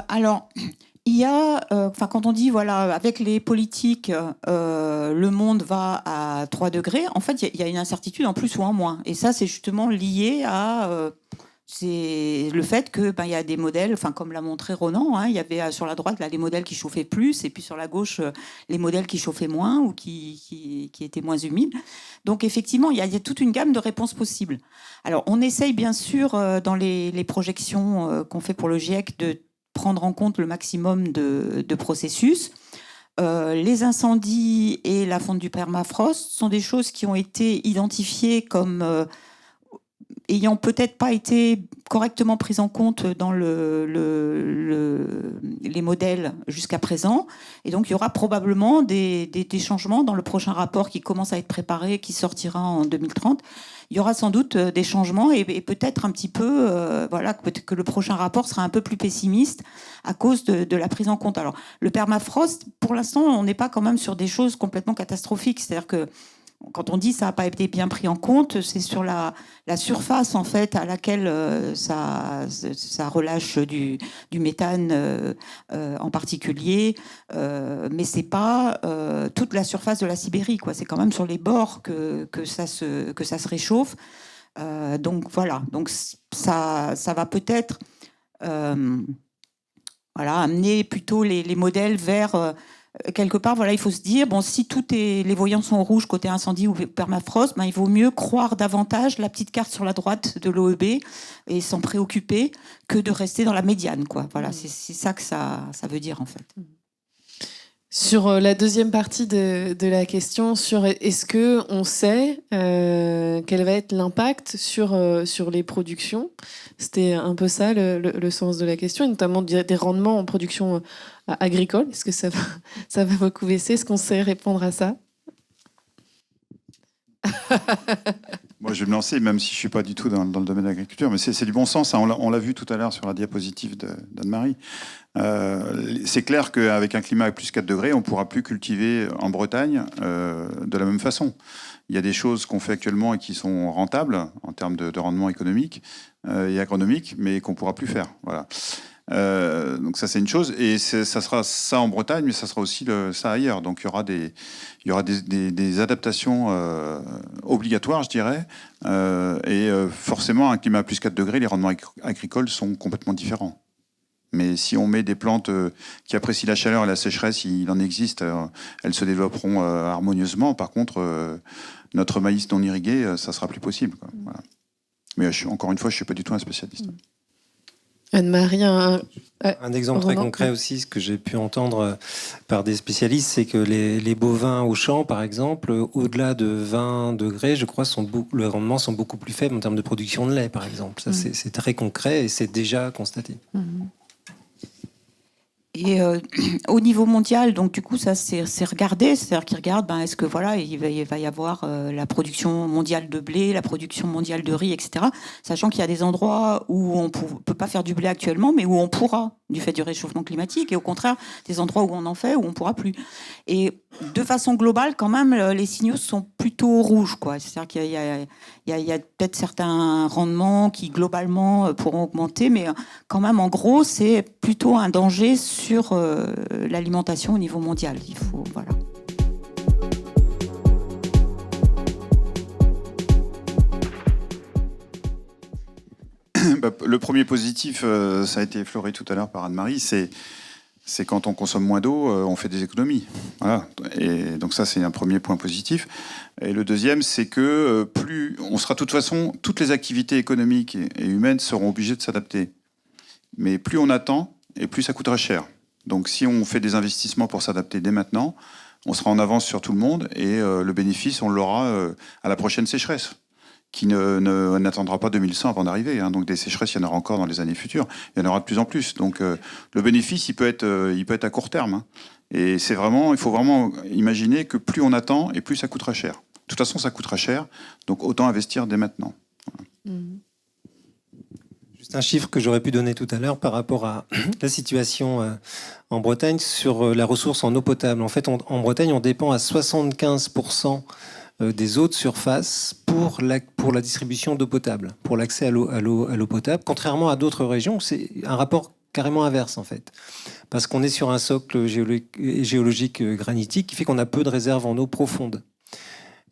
Alors, il y a, quand on dit, voilà, avec les politiques, le monde va à 3 degrés, en fait, il y a une incertitude en plus ou en moins. Et ça, c'est justement lié à c'est le fait que il y a des modèles, comme l'a montré Ronan, il y avait sur la droite là, les modèles qui chauffaient plus, et puis sur la gauche, les modèles qui chauffaient moins ou qui étaient moins humides. Donc, effectivement, il y a toute une gamme de réponses possibles. Alors, on essaye, bien sûr, dans les projections qu'on fait pour le GIEC, de prendre en compte le maximum de processus. Les incendies et la fonte du permafrost sont des choses qui ont été identifiées comme ayant peut-être pas été correctement prises en compte dans les modèles jusqu'à présent. Et donc, il y aura probablement des changements dans le prochain rapport qui commence à être préparé, qui sortira en 2030. Il y aura sans doute des changements et peut-être un petit peu, peut-être que le prochain rapport sera un peu plus pessimiste à cause de la prise en compte. Alors, le permafrost, pour l'instant, on n'est pas quand même sur des choses complètement catastrophiques. C'est-à-dire que quand on dit ça n'a pas été bien pris en compte, c'est sur la surface en fait à laquelle ça relâche du méthane en particulier, mais c'est pas toute la surface de la Sibérie, quoi. C'est quand même sur les bords que ça se réchauffe. Donc voilà, donc ça va peut-être amener plutôt les modèles vers quelque part, il faut se dire, si les voyants sont rouges côté incendie ou permafrost, il vaut mieux croire davantage la petite carte sur la droite de l'OEB et s'en préoccuper que de rester dans la médiane, quoi. Voilà, c'est ça que ça veut dire, en fait. Sur la deuxième partie de la question, sur est-ce qu'on sait quel va être l'impact sur les productions, c'était un peu ça le sens de la question, et notamment des rendements en production agricole. Est-ce que ça va beaucoup baisser? Est-ce qu'on sait répondre à ça? Moi, Moi, je vais me lancer, même si je ne suis pas du tout dans le domaine de l'agriculture, mais c'est du bon sens. Hein. On l'a vu tout à l'heure sur la diapositive d'Anne-Marie. C'est clair qu'avec un climat à plus 4 degrés, on ne pourra plus cultiver en Bretagne de la même façon. Il y a des choses qu'on fait actuellement et qui sont rentables en termes de rendement économique et agronomique, mais qu'on ne pourra plus faire. Voilà. Donc ça, c'est une chose. Et ça sera ça en Bretagne, mais ça sera aussi ça ailleurs. Donc il y aura des adaptations obligatoires, je dirais. Forcément, un climat à plus 4 degrés, les rendements agricoles sont complètement différents. Mais si on met des plantes qui apprécient la chaleur et la sécheresse, il en existe, elles se développeront harmonieusement. Par contre, notre maïs non irrigué, ça sera plus possible, quoi. Voilà. Mais encore une fois, je ne suis pas du tout un spécialiste. Anne-Marie, un exemple très concret aussi, ce que j'ai pu entendre par des spécialistes, c'est que les bovins au champ, par exemple, au-delà de 20 degrés, je crois, les rendements sont beaucoup plus faibles en termes de production de lait, par exemple. Ça, c'est très concret et c'est déjà constaté. Et au niveau mondial, donc du coup, ça c'est regardé, c'est-à-dire qu'ils regardent, est-ce que voilà, il va y avoir la production mondiale de blé, la production mondiale de riz, etc. Sachant qu'il y a des endroits où on peut pas faire du blé actuellement, mais où on pourra, du fait du réchauffement climatique, et au contraire, des endroits où on en fait, où on pourra plus. Et de façon globale, quand même, les signaux sont plutôt rouges, quoi. C'est-à-dire qu'il y a peut-être certains rendements qui globalement pourront augmenter, mais quand même, en gros, c'est plutôt un danger sur l'alimentation au niveau mondial. Il faut, voilà. Le premier positif, ça a été effleuré tout à l'heure par Anne-Marie, c'est quand on consomme moins d'eau, on fait des économies. Voilà. Et donc ça, c'est un premier point positif. Et le deuxième, c'est que on sera de toute façon, toutes les activités économiques et humaines seront obligées de s'adapter. Mais plus on attend, et plus ça coûtera cher. Donc si on fait des investissements pour s'adapter dès maintenant, on sera en avance sur tout le monde et le bénéfice, on l'aura à la prochaine sécheresse, qui n'attendra pas 2100 avant d'arriver. Hein. Donc des sécheresses, il y en aura encore dans les années futures. Il y en aura de plus en plus. Donc le bénéfice, il peut être à court terme. Hein. Et il faut vraiment imaginer que plus on attend et plus ça coûtera cher. De toute façon, ça coûtera cher. Donc autant investir dès maintenant. Voilà. Juste un chiffre que j'aurais pu donner tout à l'heure par rapport à la situation en Bretagne sur la ressource en eau potable. En fait, en Bretagne, on dépend à 75% des eaux de surface pour la distribution d'eau potable, pour l'accès à l'eau potable, contrairement à d'autres régions, c'est un rapport carrément inverse en fait, parce qu'on est sur un socle géologique granitique qui fait qu'on a peu de réserves en eau profonde.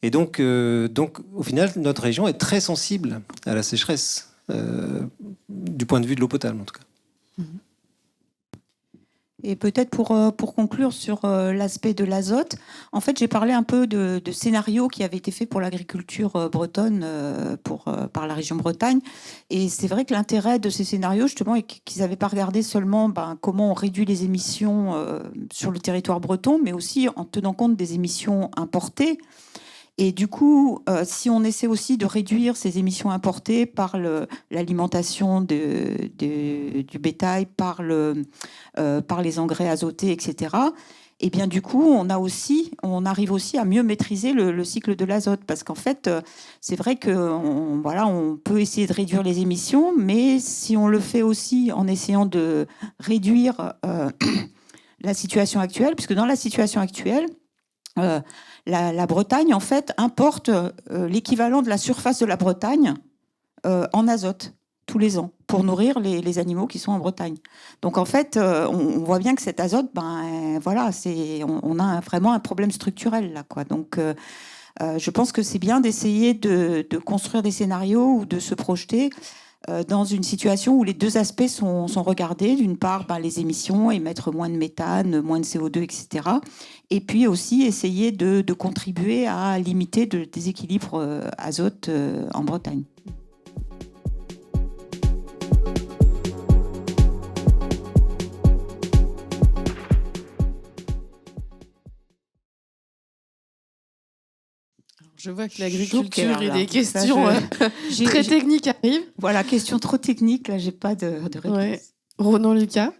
Et donc au final, notre région est très sensible à la sécheresse, du point de vue de l'eau potable en tout cas. Et peut-être pour conclure sur l'aspect de l'azote, en fait, j'ai parlé un peu de scénarios qui avaient été faits pour l'agriculture bretonne par la région Bretagne. Et c'est vrai que l'intérêt de ces scénarios, justement, est qu'ils n'avaient pas regardé seulement comment on réduit les émissions sur le territoire breton, mais aussi en tenant compte des émissions importées. Et du coup, si on essaie aussi de réduire ces émissions importées par l'alimentation du bétail, par les engrais azotés, etc., et bien du coup, on arrive aussi à mieux maîtriser le cycle de l'azote. Parce qu'en fait, c'est vrai qu'on peut essayer de réduire les émissions, mais si on le fait aussi en essayant de réduire la situation actuelle, puisque dans la situation actuelle, la Bretagne, en fait, importe l'équivalent de la surface de la Bretagne en azote tous les ans pour nourrir les animaux qui sont en Bretagne. Donc, en fait, on voit bien que cet azote, on a vraiment un problème structurel là, quoi. Donc, je pense que c'est bien d'essayer de construire des scénarios ou de se projeter dans une situation où les deux aspects sont regardés. D'une part, les émissions, émettre moins de méthane, moins de CO2, etc. Et puis aussi essayer de contribuer à limiter le déséquilibre azote en Bretagne. Je vois que l'agriculture et des là. questions très techniques arrivent. Voilà, question trop technique, là, j'ai pas de réponse. Ouais. Ronan Lucas.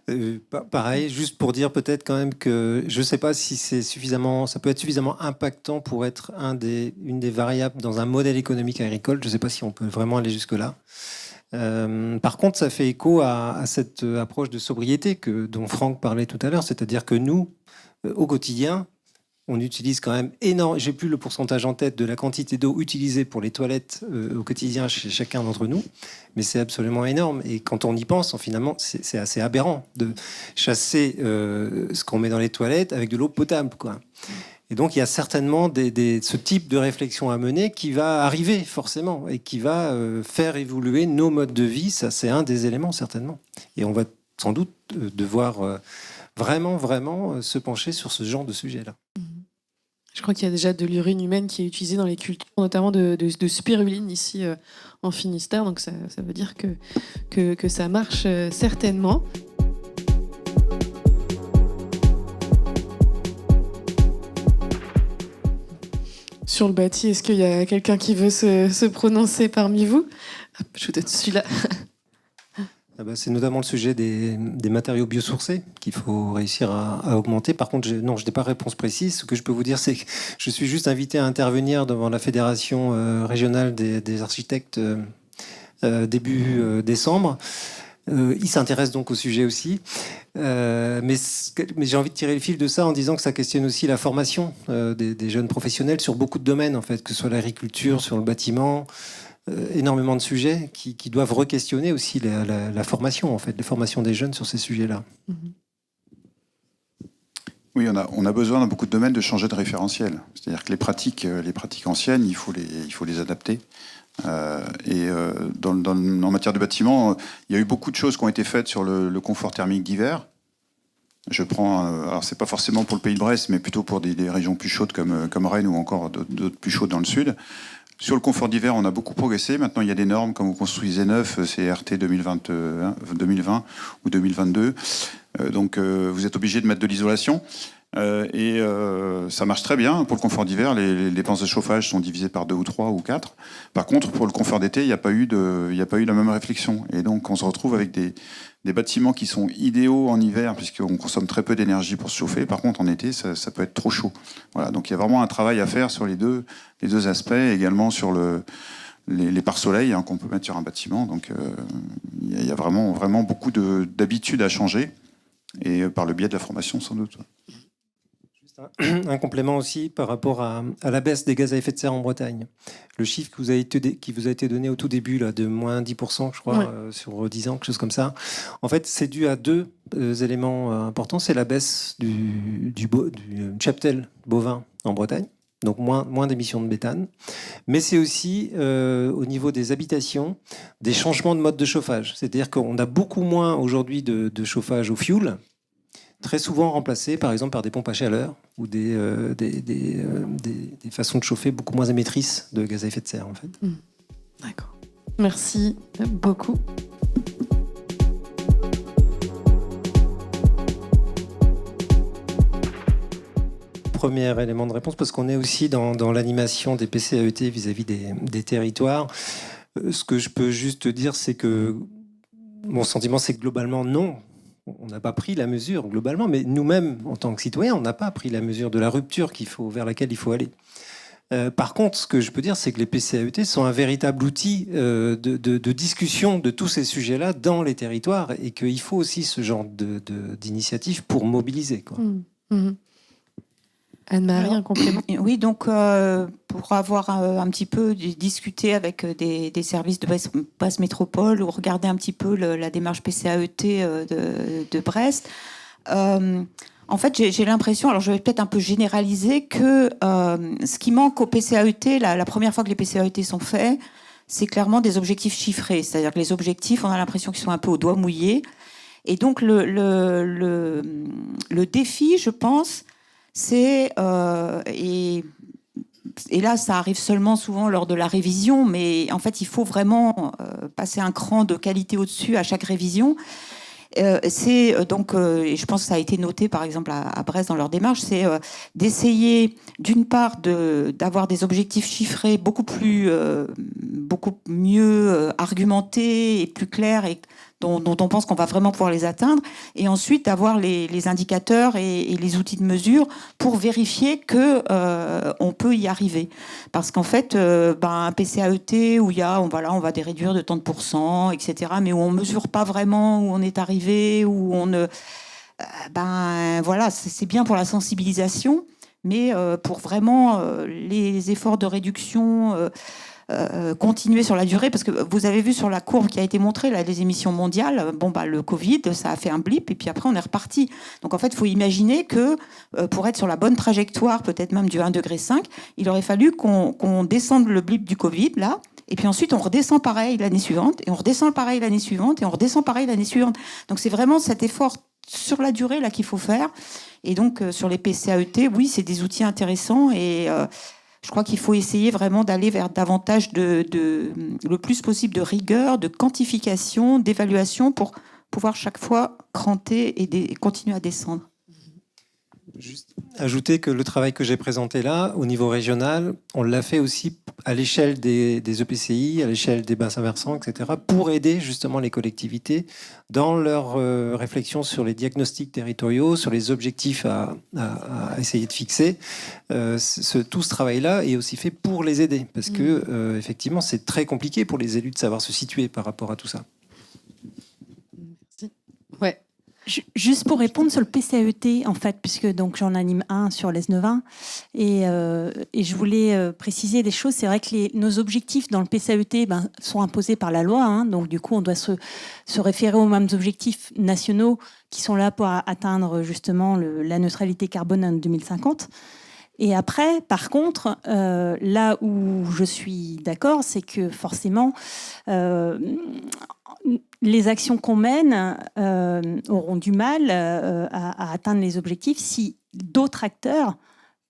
Pareil, juste pour dire peut-être quand même que je ne sais pas si c'est suffisamment, ça peut être suffisamment impactant pour être une des variables dans un modèle économique agricole. Je ne sais pas si on peut vraiment aller jusque-là. Par contre, ça fait écho à cette approche de sobriété dont Franck parlait tout à l'heure, c'est-à-dire que nous, au quotidien, on utilise quand même énormément, j'ai plus le pourcentage en tête de la quantité d'eau utilisée pour les toilettes au quotidien chez chacun d'entre nous, mais c'est absolument énorme. Et quand on y pense, finalement, c'est assez aberrant de chasser ce qu'on met dans les toilettes avec de l'eau potable, quoi. Et donc, il y a certainement ce type de réflexion à mener qui va arriver forcément et qui va faire évoluer nos modes de vie. Ça, c'est un des éléments, certainement. Et on va sans doute devoir vraiment se pencher sur ce genre de sujet-là. Je crois qu'il y a déjà de l'urine humaine qui est utilisée dans les cultures, notamment de spiruline ici en Finistère. Donc ça veut dire que ça marche certainement. Sur le bâti, est-ce qu'il y a quelqu'un qui veut se prononcer parmi vous? Je vous donne celui-là. C'est notamment le sujet des matériaux biosourcés qu'il faut réussir à augmenter. Par contre, je n'ai pas réponse précise. Ce que je peux vous dire, c'est que je suis juste invité à intervenir devant la Fédération régionale des architectes début décembre. Ils s'intéressent donc au sujet aussi. Mais j'ai envie de tirer le fil de ça en disant que ça questionne aussi la formation des jeunes professionnels sur beaucoup de domaines, en fait, que ce soit l'agriculture, sur le bâtiment. Énormément de sujets qui doivent re-questionner aussi la formation, en fait, les formations des jeunes sur ces sujets-là. Oui, on a besoin dans beaucoup de domaines de changer de référentiel. C'est-à-dire que les pratiques anciennes, il faut les adapter. En matière de bâtiment, il y a eu beaucoup de choses qui ont été faites sur le confort thermique d'hiver. Je prends, alors c'est pas forcément pour le Pays de Brest, mais plutôt pour des régions plus chaudes comme Rennes ou encore d'autres plus chaudes dans le sud. Sur le confort d'hiver, on a beaucoup progressé. Maintenant, il y a des normes, comme vous construisez neuf, c'est RT 2020 ou 2022. Donc, vous êtes obligé de mettre de l'isolation. Ça marche très bien. Pour le confort d'hiver, les dépenses de chauffage sont divisées par 2 ou 3 ou 4. Par contre, pour le confort d'été, il n'y a pas eu la même réflexion. Et donc, on se retrouve avec des bâtiments qui sont idéaux en hiver, puisqu'on consomme très peu d'énergie pour se chauffer. Par contre, en été, ça peut être trop chaud. Voilà. Donc, il y a vraiment un travail à faire sur les deux aspects, également sur les pare-soleil qu'on peut mettre sur un bâtiment. Donc, il y a vraiment beaucoup d'habitudes à changer, et par le biais de la formation, sans doute. Un complément aussi par rapport à la baisse des gaz à effet de serre en Bretagne. Le chiffre qui vous a été donné au tout début, là, de moins 10%, je crois, ouais. Sur 10 ans, quelque chose comme ça. En fait, c'est dû à deux éléments importants. C'est la baisse du cheptel bovin en Bretagne, donc moins d'émissions de méthane. Mais c'est aussi, au niveau des habitations, des changements de mode de chauffage. C'est-à-dire qu'on a beaucoup moins aujourd'hui de chauffage au fioul, très souvent remplacé par exemple par des pompes à chaleur ou des façons de chauffer beaucoup moins émettrices de gaz à effet de serre, en fait. D'accord. Merci beaucoup. Premier élément de réponse, parce qu'on est aussi dans l'animation des PCAET vis-à-vis des territoires. Ce que je peux juste dire, c'est que mon sentiment, c'est que globalement, non. On n'a pas pris la mesure globalement, mais nous-mêmes, en tant que citoyens, on n'a pas pris la mesure de la rupture vers laquelle il faut aller. Par contre, ce que je peux dire, c'est que les PCAET sont un véritable outil de discussion de tous ces sujets-là dans les territoires, et qu'il faut aussi ce genre d'initiative pour mobiliser, quoi. Anne-Marie, un complément? Oui, donc pour avoir un petit peu discuté avec des services de Brest Métropole, ou regarder un petit peu la démarche PCAET de Brest, en fait, j'ai l'impression, alors je vais peut-être un peu généraliser, que ce qui manque au PCAET, la première fois que les PCAET sont faits, c'est clairement des objectifs chiffrés. C'est-à-dire que les objectifs, on a l'impression qu'ils sont un peu au doigt mouillé. Et donc le défi, je pense, c'est, et là ça arrive seulement souvent lors de la révision, mais en fait il faut vraiment passer un cran de qualité au-dessus à chaque révision. C'est donc, et je pense que ça a été noté par exemple à Brest dans leur démarche, c'est d'essayer d'une part d'avoir des objectifs chiffrés beaucoup mieux argumentés et plus clairs, et dont on pense qu'on va vraiment pouvoir les atteindre, et ensuite d'avoir les indicateurs et les outils de mesure pour vérifier que on peut y arriver. Parce qu'en fait, un PCAET où on va les réduire de tant de pourcents, etc., mais où on mesure pas vraiment où on est arrivé, où on ne... c'est bien pour la sensibilisation, mais pour vraiment les efforts de réduction continuer sur la durée, parce que vous avez vu sur la courbe qui a été montrée, là, les émissions mondiales, le Covid, ça a fait un blip, et puis après on est reparti. Donc en fait, il faut imaginer que pour être sur la bonne trajectoire, peut-être même du 1,5 degré, il aurait fallu qu'on descende le blip du Covid, là, et puis ensuite on redescend pareil l'année suivante, et on redescend pareil l'année suivante, et on redescend pareil l'année suivante. Donc c'est vraiment cet effort sur la durée là qu'il faut faire. Et donc sur les PCAET, oui, c'est des outils intéressants, et je crois qu'il faut essayer vraiment d'aller vers davantage le plus possible de rigueur, de quantification, d'évaluation pour pouvoir chaque fois cranter et continuer à descendre. Juste ajouter que le travail que j'ai présenté là, au niveau régional, on l'a fait aussi à l'échelle des EPCI, à l'échelle des bassins versants, etc., pour aider justement les collectivités dans leur réflexion sur les diagnostics territoriaux, sur les objectifs à essayer de fixer. Tout ce travail-là est aussi fait pour les aider, parce que effectivement, c'est très compliqué pour les élus de savoir se situer par rapport à tout ça. Merci. Ouais. Juste pour répondre sur le PCAET, en fait, puisque donc j'en anime un sur l'Aisne-20, et je voulais préciser des choses. C'est vrai que nos objectifs dans le PCAET sont imposés par la loi, hein, donc du coup on doit se référer aux mêmes objectifs nationaux qui sont là pour atteindre justement la neutralité carbone en 2050. Et après, par contre, là où je suis d'accord, c'est que forcément, les actions qu'on mène auront du mal à atteindre les objectifs si d'autres acteurs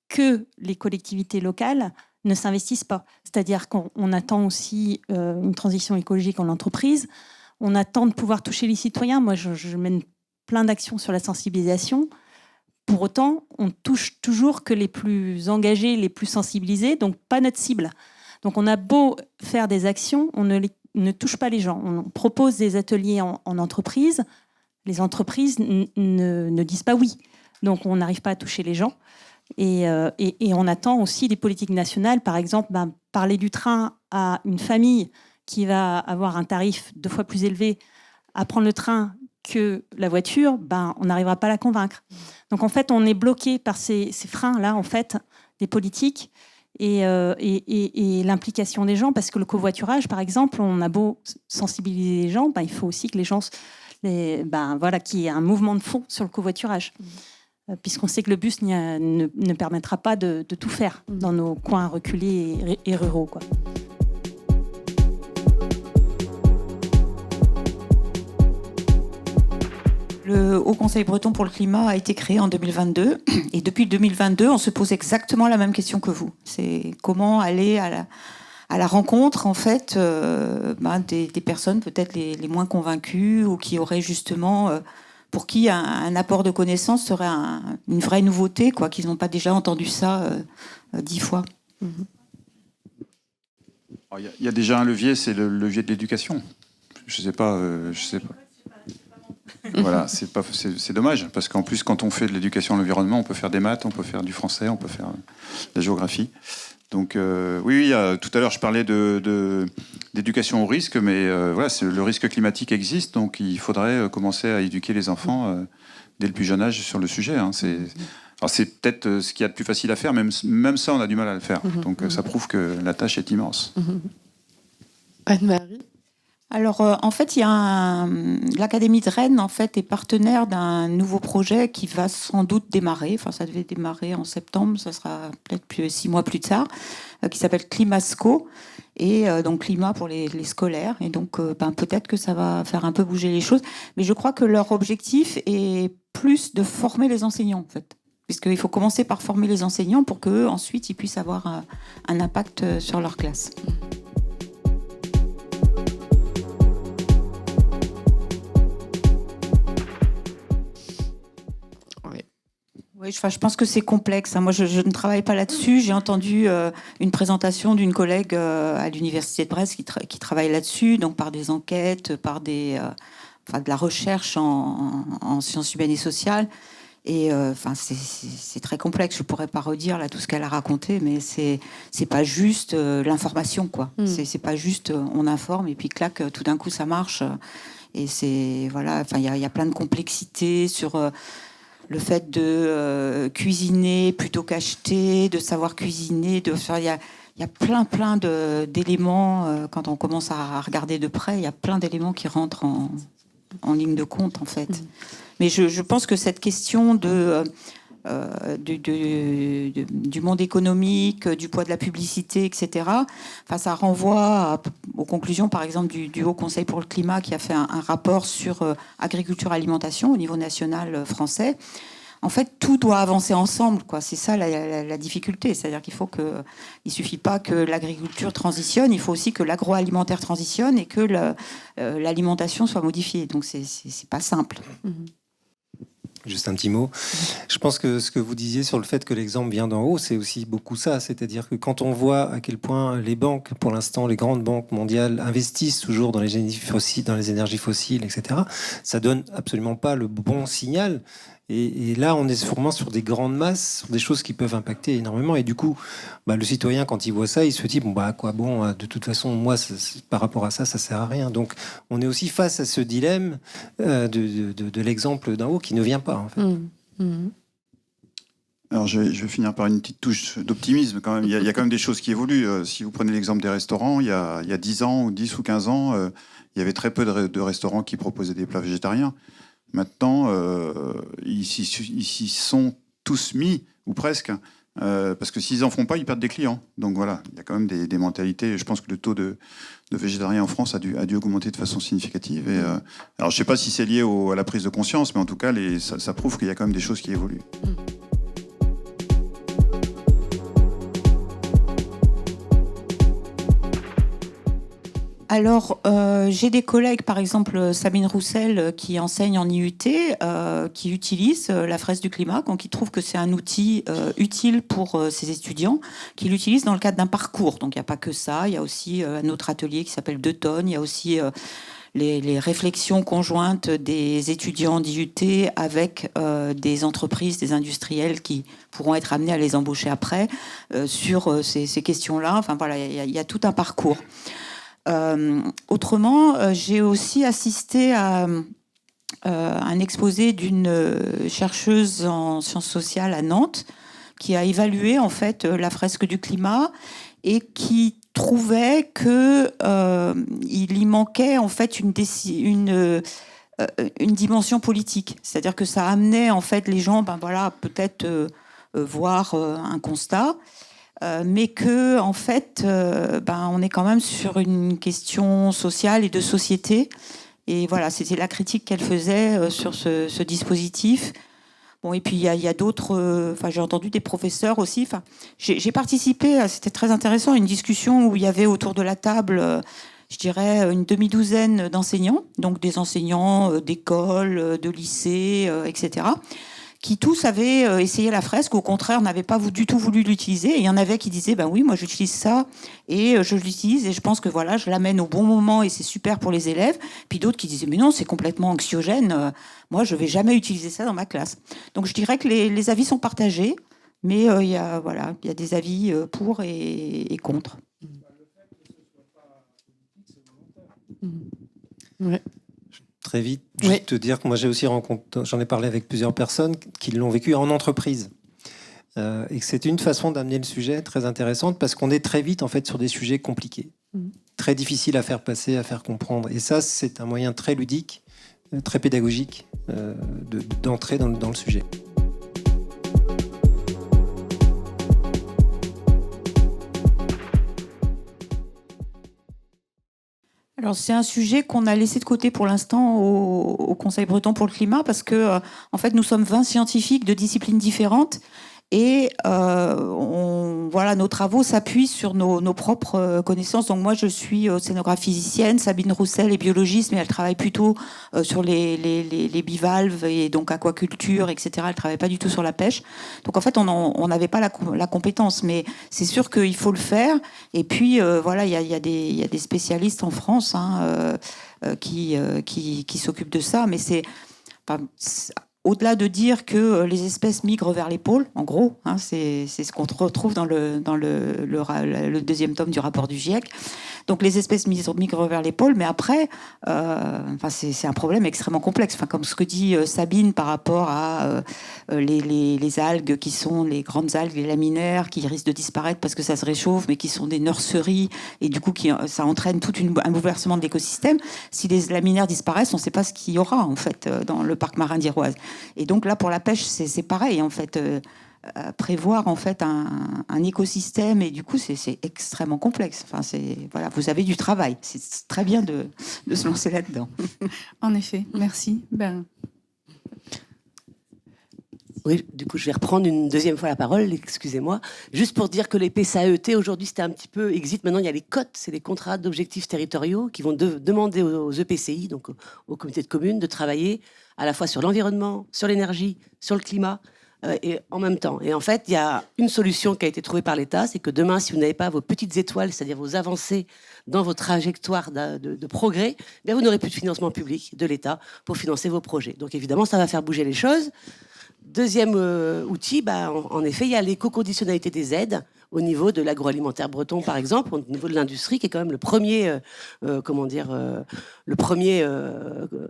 que les collectivités locales ne s'investissent pas. C'est-à-dire qu'on attend aussi une transition écologique en entreprise, on attend de pouvoir toucher les citoyens. Moi, je mène plein d'actions sur la sensibilisation. Pour autant, on touche toujours que les plus engagés, les plus sensibilisés, donc pas notre cible. Donc on a beau faire des actions, on ne touche pas les gens. On propose des ateliers en entreprise, les entreprises ne disent pas oui. Donc on n'arrive pas à toucher les gens. Et on attend aussi des politiques nationales, par exemple, parler du train à une famille qui va avoir un tarif 2 fois plus élevé à prendre le train que la voiture, on n'arrivera pas à la convaincre. Donc en fait, on est bloqué par ces freins-là, en fait, des politiques et l'implication des gens, parce que le covoiturage, par exemple, on a beau sensibiliser les gens, il faut aussi que les gens, qu'il y ait un mouvement de fond sur le covoiturage, puisqu'on sait que le bus ne permettra pas de tout faire dans nos coins reculés et ruraux, quoi. Le Haut Conseil breton pour le climat a été créé en 2022. Et depuis 2022, on se pose exactement la même question que vous. C'est comment aller à la rencontre, en fait, des personnes peut-être les moins convaincues ou qui auraient justement, pour qui un apport de connaissances serait une vraie nouveauté, quoi, qu'ils n'ont pas déjà entendu ça 10 fois. Il y a déjà un levier, c'est le levier de l'éducation. Je sais pas. Voilà, c'est dommage, parce qu'en plus, quand on fait de l'éducation à l'environnement, on peut faire des maths, on peut faire du français, on peut faire de la géographie. Donc oui, tout à l'heure, je parlais d'éducation au risque, mais le risque climatique existe, donc il faudrait commencer à éduquer les enfants dès le plus jeune âge sur le sujet. Hein. Alors c'est peut-être ce qu'il y a de plus facile à faire, même ça, on a du mal à le faire. Donc ça prouve que la tâche est immense. Anne-Marie ? Alors, en fait, l'Académie de Rennes, en fait, est partenaire d'un nouveau projet qui va sans doute démarrer. Enfin, ça devait démarrer en septembre, ça sera peut-être 6 mois plus tard, qui s'appelle Climasco, et donc climat pour les scolaires. Et donc, peut-être que ça va faire un peu bouger les choses. Mais je crois que leur objectif est plus de former les enseignants, en fait. Puisqu'il faut commencer par former les enseignants pour qu'eux, ensuite, ils puissent avoir un impact sur leur classe. Oui, je pense que c'est complexe. Moi, je ne travaille pas là-dessus. J'ai entendu une présentation d'une collègue à l'Université de Brest qui travaille là-dessus, donc par des enquêtes, par des... de la recherche en sciences humaines et sociales. Et c'est très complexe. Je pourrais pas redire là tout ce qu'elle a raconté, mais c'est pas juste l'information, quoi. C'est pas juste on informe et puis clac, tout d'un coup ça marche. Et c'est voilà. Enfin, il y a plein de complexités sur le fait de cuisiner plutôt qu'acheter, de savoir cuisiner, il y a plein d'éléments quand on commence à regarder de près. Il y a plein d'éléments qui rentrent en ligne de compte en fait. Mais je pense que cette question du monde économique, du poids de la publicité, etc., ça renvoie aux conclusions, par exemple, du Haut Conseil pour le climat qui a fait un rapport sur agriculture-alimentation au niveau national français. En fait, tout doit avancer ensemble, quoi. C'est ça la difficulté. C'est-à-dire il suffit pas que l'agriculture transitionne, il faut aussi que l'agroalimentaire transitionne et que l'alimentation soit modifiée. Donc, c'est pas simple. Juste un petit mot. Je pense que ce que vous disiez sur le fait que l'exemple vient d'en haut, c'est aussi beaucoup ça. C'est-à-dire que quand on voit à quel point les banques, pour l'instant, les grandes banques mondiales investissent toujours dans les énergies fossiles, etc., ça donne absolument pas le bon signal. Et là, on est vraiment sur des grandes masses, sur des choses qui peuvent impacter énormément. Et du coup, le citoyen, quand il voit ça, il se dit à quoi bon, de toute façon, moi, par rapport à ça, ça sert à rien. Donc, on est aussi face à ce dilemme de l'exemple d'en haut qui ne vient pas, en fait. Alors, je vais finir par une petite touche d'optimisme quand même. Il y a quand même des choses qui évoluent. Si vous prenez l'exemple des restaurants, il y a 10 ans, ou 10 ou 15 ans, il y avait très peu de restaurants qui proposaient des plats végétariens. Maintenant, ils s'y sont tous mis, ou presque, parce que s'ils n'en font pas, ils perdent des clients. Donc voilà, il y a quand même des mentalités. Je pense que le taux de végétariens en France a dû augmenter de façon significative. Et, alors je ne sais pas si c'est lié à la prise de conscience, mais en tout cas, ça prouve qu'il y a quand même des choses qui évoluent. Alors, j'ai des collègues, par exemple Sabine Roussel, qui enseigne en IUT, qui utilise la fresque du climat, donc qui trouve que c'est un outil utile pour ses étudiants, qui l'utilisent dans le cadre d'un parcours. Donc, il n'y a pas que ça, il y a aussi un autre atelier qui s'appelle 2 tonnes, il y a aussi les réflexions conjointes des étudiants d'IUT avec des entreprises, des industriels qui pourront être amenés à les embaucher après sur ces questions-là. Enfin, voilà, il y a tout un parcours. Autrement, j'ai aussi assisté à un exposé d'une chercheuse en sciences sociales à Nantes qui a évalué en fait la fresque du climat et qui trouvait que il y manquait en fait une dimension politique, c'est-à-dire que ça amenait en fait les gens, peut-être voir un constat. Mais que en fait, on est quand même sur une question sociale et de société. Et voilà, c'était la critique qu'elle faisait sur ce dispositif. Bon, et puis il y a d'autres. J'ai entendu des professeurs aussi. J'ai participé, c'était très intéressant, à une discussion où il y avait autour de la table, je dirais, une demi-douzaine d'enseignants, donc des enseignants d'école, de lycée, etc., qui tous avaient essayé la fresque, au contraire n'avaient pas du tout voulu l'utiliser. Et il y en avait qui disaient, oui, moi j'utilise ça et je l'utilise et je pense que voilà, je l'amène au bon moment et c'est super pour les élèves. Puis d'autres qui disaient, mais non, c'est complètement anxiogène, moi je vais jamais utiliser ça dans ma classe. Donc je dirais que les avis sont partagés, mais il y a des avis pour et contre. Ouais. Très vite, juste te dire que moi j'ai aussi j'en ai parlé avec plusieurs personnes qui l'ont vécu en entreprise. Et que c'est une façon d'amener le sujet très intéressante parce qu'on est très vite en fait sur des sujets compliqués, très difficiles à faire passer, à faire comprendre. Et ça, c'est un moyen très ludique, très pédagogique d'entrer dans le sujet. Alors c'est un sujet qu'on a laissé de côté pour l'instant au Conseil breton pour le climat parce que en fait nous sommes 20 scientifiques de disciplines différentes Et voilà, nos travaux s'appuient sur nos propres connaissances. Donc moi, je suis océanographe physicienne, Sabine Roussel est biologiste, mais elle travaille plutôt sur les bivalves et donc aquaculture, etc. Elle travaille pas du tout sur la pêche. Donc en fait, on n'avait pas la compétence, mais c'est sûr qu'il faut le faire. Et puis voilà, il y a des spécialistes en France qui s'occupent de ça, mais au-delà de dire que les espèces migrent vers les pôles, en gros, c'est ce qu'on retrouve dans le deuxième tome du rapport du GIEC. Donc les espèces migrent vers les pôles, mais après, c'est un problème extrêmement complexe. Comme ce que dit Sabine par rapport à les algues qui sont les grandes algues, les laminaires, qui risquent de disparaître parce que ça se réchauffe, mais qui sont des nurseries, et du coup ça entraîne tout un bouleversement de l'écosystème. Si les laminaires disparaissent, on ne sait pas ce qu'il y aura en fait dans le parc marin d'Iroise. Et donc là, pour la pêche, c'est pareil en fait. Prévoir en fait un écosystème, et du coup c'est extrêmement complexe. Voilà, vous avez du travail. C'est très bien de se lancer là-dedans. En effet, merci. Oui, du coup, je vais reprendre une deuxième fois la parole, excusez-moi. Juste pour dire que les PSAET, aujourd'hui, c'était un petit peu exit. Maintenant, il y a les COT, c'est les contrats d'objectifs territoriaux qui vont demander aux EPCI, donc aux comités de communes, de travailler à la fois sur l'environnement, sur l'énergie, sur le climat, et en même temps. Et en fait, il y a une solution qui a été trouvée par l'État, c'est que demain, si vous n'avez pas vos petites étoiles, c'est-à-dire vos avancées dans vos trajectoires de progrès, bien, vous n'aurez plus de financement public de l'État pour financer vos projets. Donc évidemment, ça va faire bouger les choses. Deuxième outil, en effet, il y a l'éco-conditionnalité des aides au niveau de l'agroalimentaire breton, par exemple, au niveau de l'industrie, qui est quand même le premier,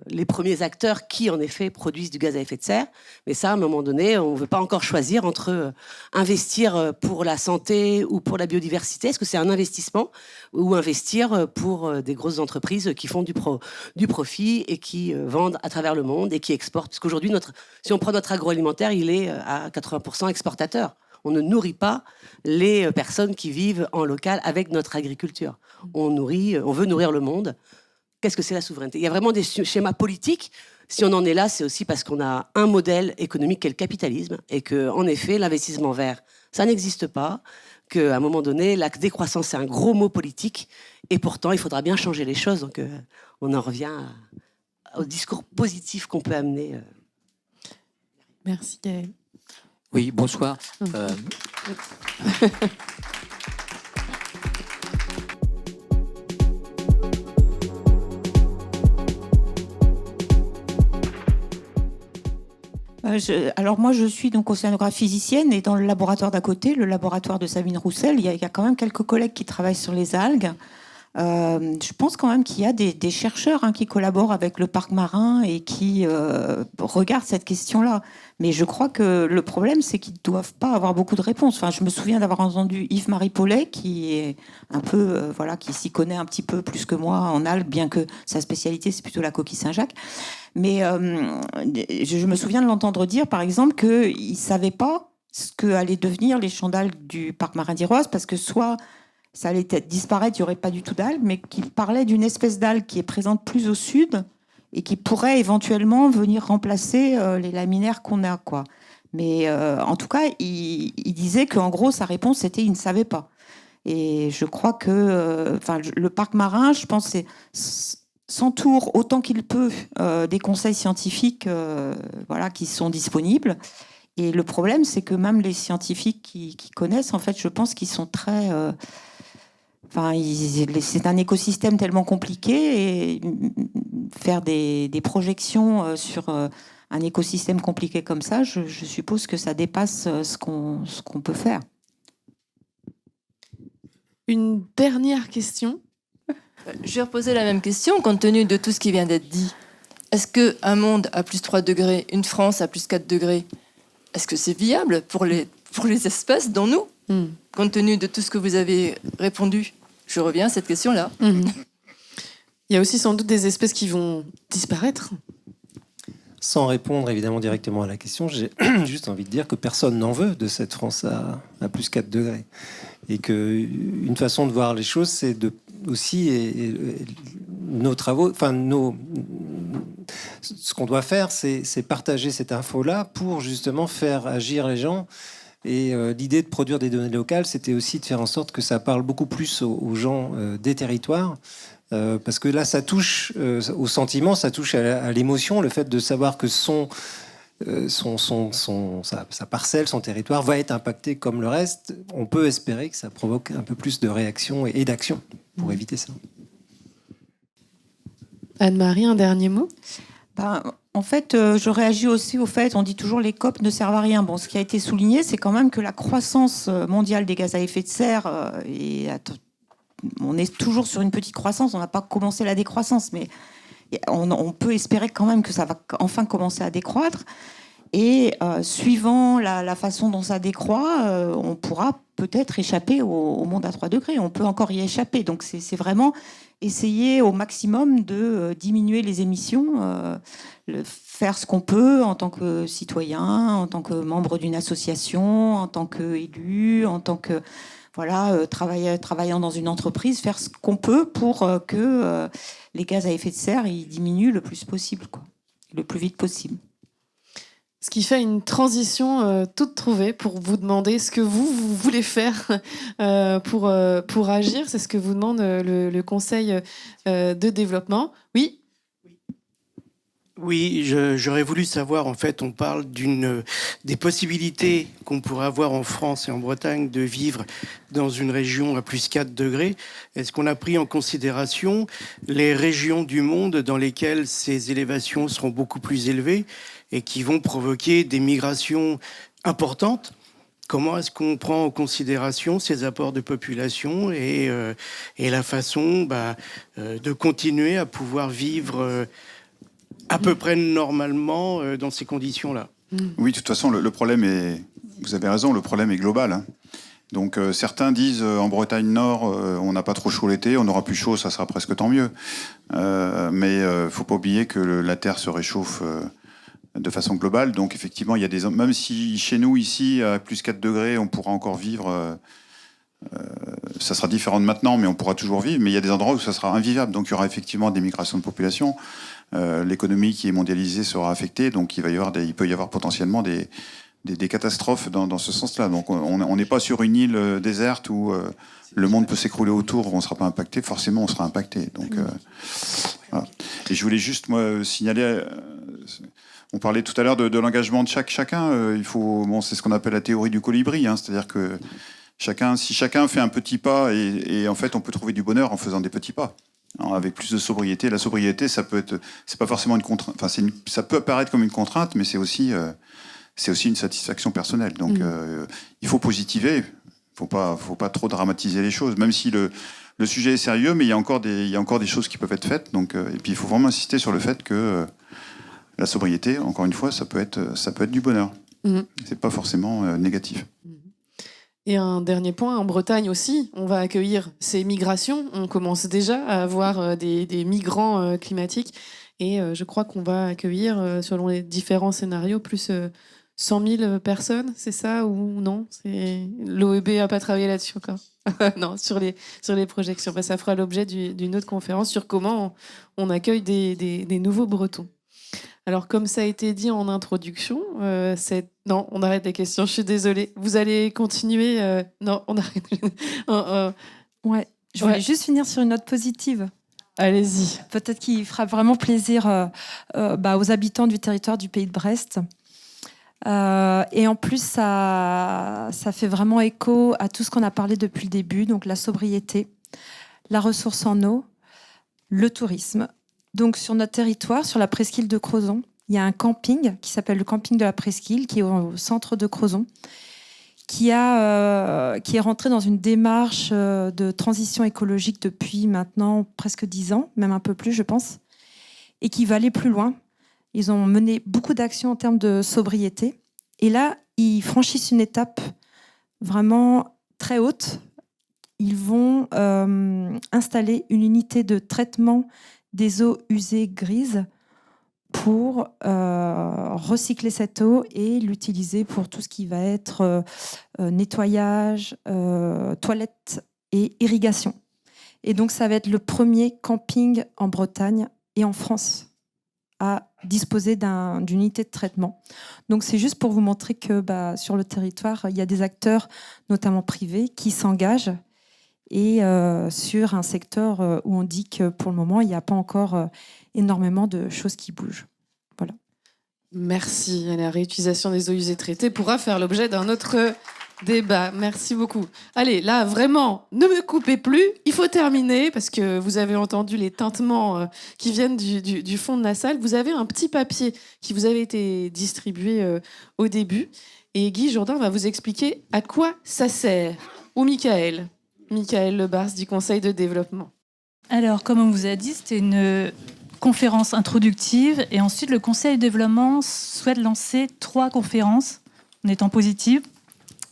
les premiers acteurs qui, en effet, produisent du gaz à effet de serre. Mais ça, à un moment donné, on ne veut pas encore choisir entre investir pour la santé ou pour la biodiversité. Est-ce que c'est un investissement, ou investir pour des grosses entreprises qui font du profit et qui vendent à travers le monde et qui exportent? Parce qu'aujourd'hui, si on prend notre agroalimentaire, il est à 80% exportateur. On ne nourrit pas les personnes qui vivent en local avec notre agriculture. On veut nourrir le monde. Qu'est-ce que c'est la souveraineté? Il y a vraiment des schémas politiques. Si on en est là, c'est aussi parce qu'on a un modèle économique qui est le capitalisme, et que, en effet, l'investissement vert, ça n'existe pas, qu'à un moment donné, la décroissance, c'est un gros mot politique, et pourtant, il faudra bien changer les choses. Donc, on en revient au discours positif qu'on peut amener. Merci, Gaëlle. Oui, bonsoir. Alors moi, je suis donc océanographe physicienne, et dans le laboratoire d'à côté, le laboratoire de Sabine Roussel, il y a quand même quelques collègues qui travaillent sur les algues. Je pense quand même qu'il y a des chercheurs qui collaborent avec le parc marin et qui regardent cette question-là. Mais je crois que le problème, c'est qu'ils ne doivent pas avoir beaucoup de réponses. Enfin, je me souviens d'avoir entendu Yves-Marie Paulet, qui est un peu, qui s'y connaît un petit peu plus que moi en algues, bien que sa spécialité, c'est plutôt la coquille Saint-Jacques. Mais je me souviens de l'entendre dire, par exemple, qu'il ne savait pas ce que allaient devenir les champs d'algues du parc marin d'Iroise, parce que soit ça allait peut-être disparaître, il n'y aurait pas du tout d'algues, mais qu'il parlait d'une espèce d'algue qui est présente plus au sud et qui pourrait éventuellement venir remplacer les laminaires qu'on a, quoi. Mais en tout cas, il disait qu'en gros, sa réponse, c'était il ne savait pas. Et je crois que le parc marin, je pense, s'entoure autant qu'il peut des conseils scientifiques qui sont disponibles. Et le problème, c'est que même les scientifiques qui connaissent, en fait, je pense qu'ils sont très... c'est un écosystème tellement compliqué, et faire des projections sur un écosystème compliqué comme ça, je suppose que ça dépasse ce qu'on peut faire. Une dernière question. Je vais reposer la même question, compte tenu de tout ce qui vient d'être dit. Est-ce qu'un monde à plus 3 degrés, une France à plus 4 degrés, est-ce que c'est viable pour les espèces, dont nous, compte tenu de tout ce que vous avez répondu? Je reviens à cette question-là. Il y a aussi sans doute des espèces qui vont disparaître. Sans répondre évidemment directement à la question, j'ai juste envie de dire que personne n'en veut de cette France à plus 4 degrés. Et qu'une façon de voir les choses, c'est aussi nos travaux, ce qu'on doit faire, c'est partager cette info-là pour justement faire agir les gens Et l'idée de produire des données locales, c'était aussi de faire en sorte que ça parle beaucoup plus aux gens des territoires. Parce que là, ça touche au sentiment, ça touche à l'émotion, le fait de savoir que sa parcelle, son territoire va être impacté comme le reste. On peut espérer que ça provoque un peu plus de réaction et d'action pour éviter ça. Anne-Marie, un dernier mot ? En fait, je réagis aussi au fait, on dit toujours les COP ne servent à rien. Bon, ce qui a été souligné, c'est quand même que la croissance mondiale des gaz à effet de serre, on est toujours sur une petite croissance, on n'a pas commencé la décroissance, mais on peut espérer quand même que ça va enfin commencer à décroître. Et suivant la façon dont ça décroît, on pourra peut-être échapper au monde à 3 degrés. On peut encore y échapper. Donc c'est vraiment essayer au maximum de diminuer les émissions, faire ce qu'on peut en tant que citoyen, en tant que membre d'une association, en tant qu'élu, en tant que travaillant dans une entreprise, faire ce qu'on peut pour que les gaz à effet de serre ils diminuent le plus possible, le plus vite possible. Ce qui fait une transition toute trouvée pour vous demander ce que vous voulez faire pour agir. C'est ce que vous demande le Conseil de développement. Oui ? Oui, j'aurais voulu savoir, en fait, on parle des possibilités qu'on pourrait avoir en France et en Bretagne de vivre dans une région à plus 4 degrés. Est-ce qu'on a pris en considération les régions du monde dans lesquelles ces élévations seront beaucoup plus élevées et qui vont provoquer des migrations importantes? Comment est-ce qu'on prend en considération ces apports de population et la façon de continuer à pouvoir vivre à peu près normalement dans ces conditions-là? Oui, de toute façon, le problème est... Vous avez raison, le problème est global. Hein. Donc certains disent en Bretagne Nord, on n'a pas trop chaud l'été, on aura plus chaud, ça sera presque tant mieux. Mais il ne faut pas oublier que la Terre se réchauffe de façon globale. Donc effectivement, il y a des... Même si chez nous, ici, à plus 4 degrés, on pourra encore vivre... ça sera différent de maintenant, mais on pourra toujours vivre. Mais il y a des endroits où ça sera invivable. Donc il y aura effectivement des migrations de population. L'économie qui est mondialisée sera affectée. Donc il peut y avoir potentiellement des catastrophes dans ce sens-là. Donc on n'est pas sur une île déserte où le monde peut s'écrouler autour, on ne sera pas impacté. Forcément, on sera impacté. Donc, voilà. Et je voulais juste signaler... On parlait tout à l'heure de l'engagement de chacun. C'est ce qu'on appelle la théorie du colibri. Hein, c'est-à-dire que si chacun fait un petit pas, et en fait, on peut trouver du bonheur en faisant des petits pas. Alors, avec plus de sobriété. La sobriété, c'est pas forcément une contrainte. Enfin, ça peut apparaître comme une contrainte, mais c'est aussi une satisfaction personnelle. Donc, il faut positiver. Faut pas trop dramatiser les choses. Même si le sujet est sérieux, mais il y a encore des choses qui peuvent être faites. Donc, et puis, il faut vraiment insister sur le fait que la sobriété, encore une fois, ça peut être du bonheur. C'est pas forcément négatif. Et un dernier point, en Bretagne aussi, on va accueillir ces migrations. On commence déjà à avoir des migrants climatiques. Et je crois qu'on va accueillir, selon les différents scénarios, plus 100 000 personnes, c'est ça ou non? L'OEB n'a pas travaillé là-dessus encore. Non, sur les projections. Ça fera l'objet d'une autre conférence sur comment on accueille des nouveaux Bretons. Alors, comme ça a été dit en introduction, non, on arrête les questions, je suis désolée. Vous allez continuer Non, on arrête. Ouais, je voulais juste finir sur une note positive. Allez-y. Peut-être qu'il fera vraiment plaisir aux habitants du territoire du Pays de Brest. Et en plus, ça fait vraiment écho à tout ce qu'on a parlé depuis le début, donc la sobriété, la ressource en eau, le tourisme. Donc sur notre territoire, sur la presqu'île de Crozon, il y a un camping qui s'appelle le camping de la presqu'île, qui est au centre de Crozon, qui est rentré dans une démarche de transition écologique depuis maintenant presque 10 ans, même un peu plus je pense, et qui va aller plus loin. Ils ont mené beaucoup d'actions en termes de sobriété. Et là, ils franchissent une étape vraiment très haute. Ils vont installer une unité de traitement des eaux usées grises pour recycler cette eau et l'utiliser pour tout ce qui va être nettoyage, toilettes et irrigation. Et donc, ça va être le premier camping en Bretagne et en France à disposer d'une unité de traitement. Donc c'est juste pour vous montrer que sur le territoire, il y a des acteurs, notamment privés, qui s'engagent et sur un secteur où on dit que pour le moment, il n'y a pas encore énormément de choses qui bougent. Voilà. Merci. La réutilisation des eaux usées traitées pourra faire l'objet d'un autre débat. Merci beaucoup. Allez, là, vraiment, ne me coupez plus. Il faut terminer parce que vous avez entendu les tintements qui viennent du fond de la salle. Vous avez un petit papier qui vous avait été distribué au début. Et Guy Jourdain va vous expliquer à quoi ça sert. Ou Michael Lebars du Conseil de développement. Alors, comme on vous a dit, c'était une conférence introductive. Et ensuite, le Conseil de développement souhaite lancer 3 conférences en étant positive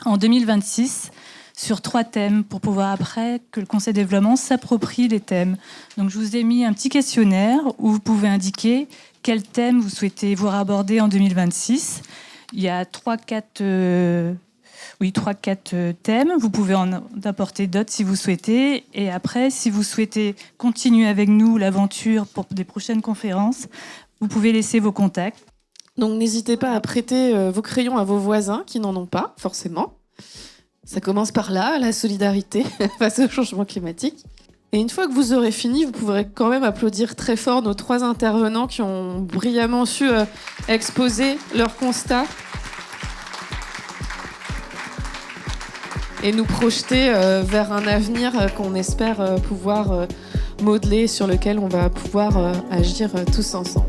en 2026 sur 3 thèmes pour pouvoir après que le Conseil de développement s'approprie les thèmes. Donc je vous ai mis un petit questionnaire où vous pouvez indiquer quel thème vous souhaitez voir aborder en 2026. Il y a 3-4 thèmes. Vous pouvez en apporter d'autres si vous souhaitez. Et après, si vous souhaitez continuer avec nous l'aventure pour des prochaines conférences, vous pouvez laisser vos contacts. Donc n'hésitez pas à prêter vos crayons à vos voisins qui n'en ont pas, forcément. Ça commence par là, la solidarité face au changement climatique. Et une fois que vous aurez fini, vous pourrez quand même applaudir très fort nos 3 intervenants qui ont brillamment su exposer leurs constats et nous projeter vers un avenir qu'on espère pouvoir modeler, sur lequel on va pouvoir agir tous ensemble.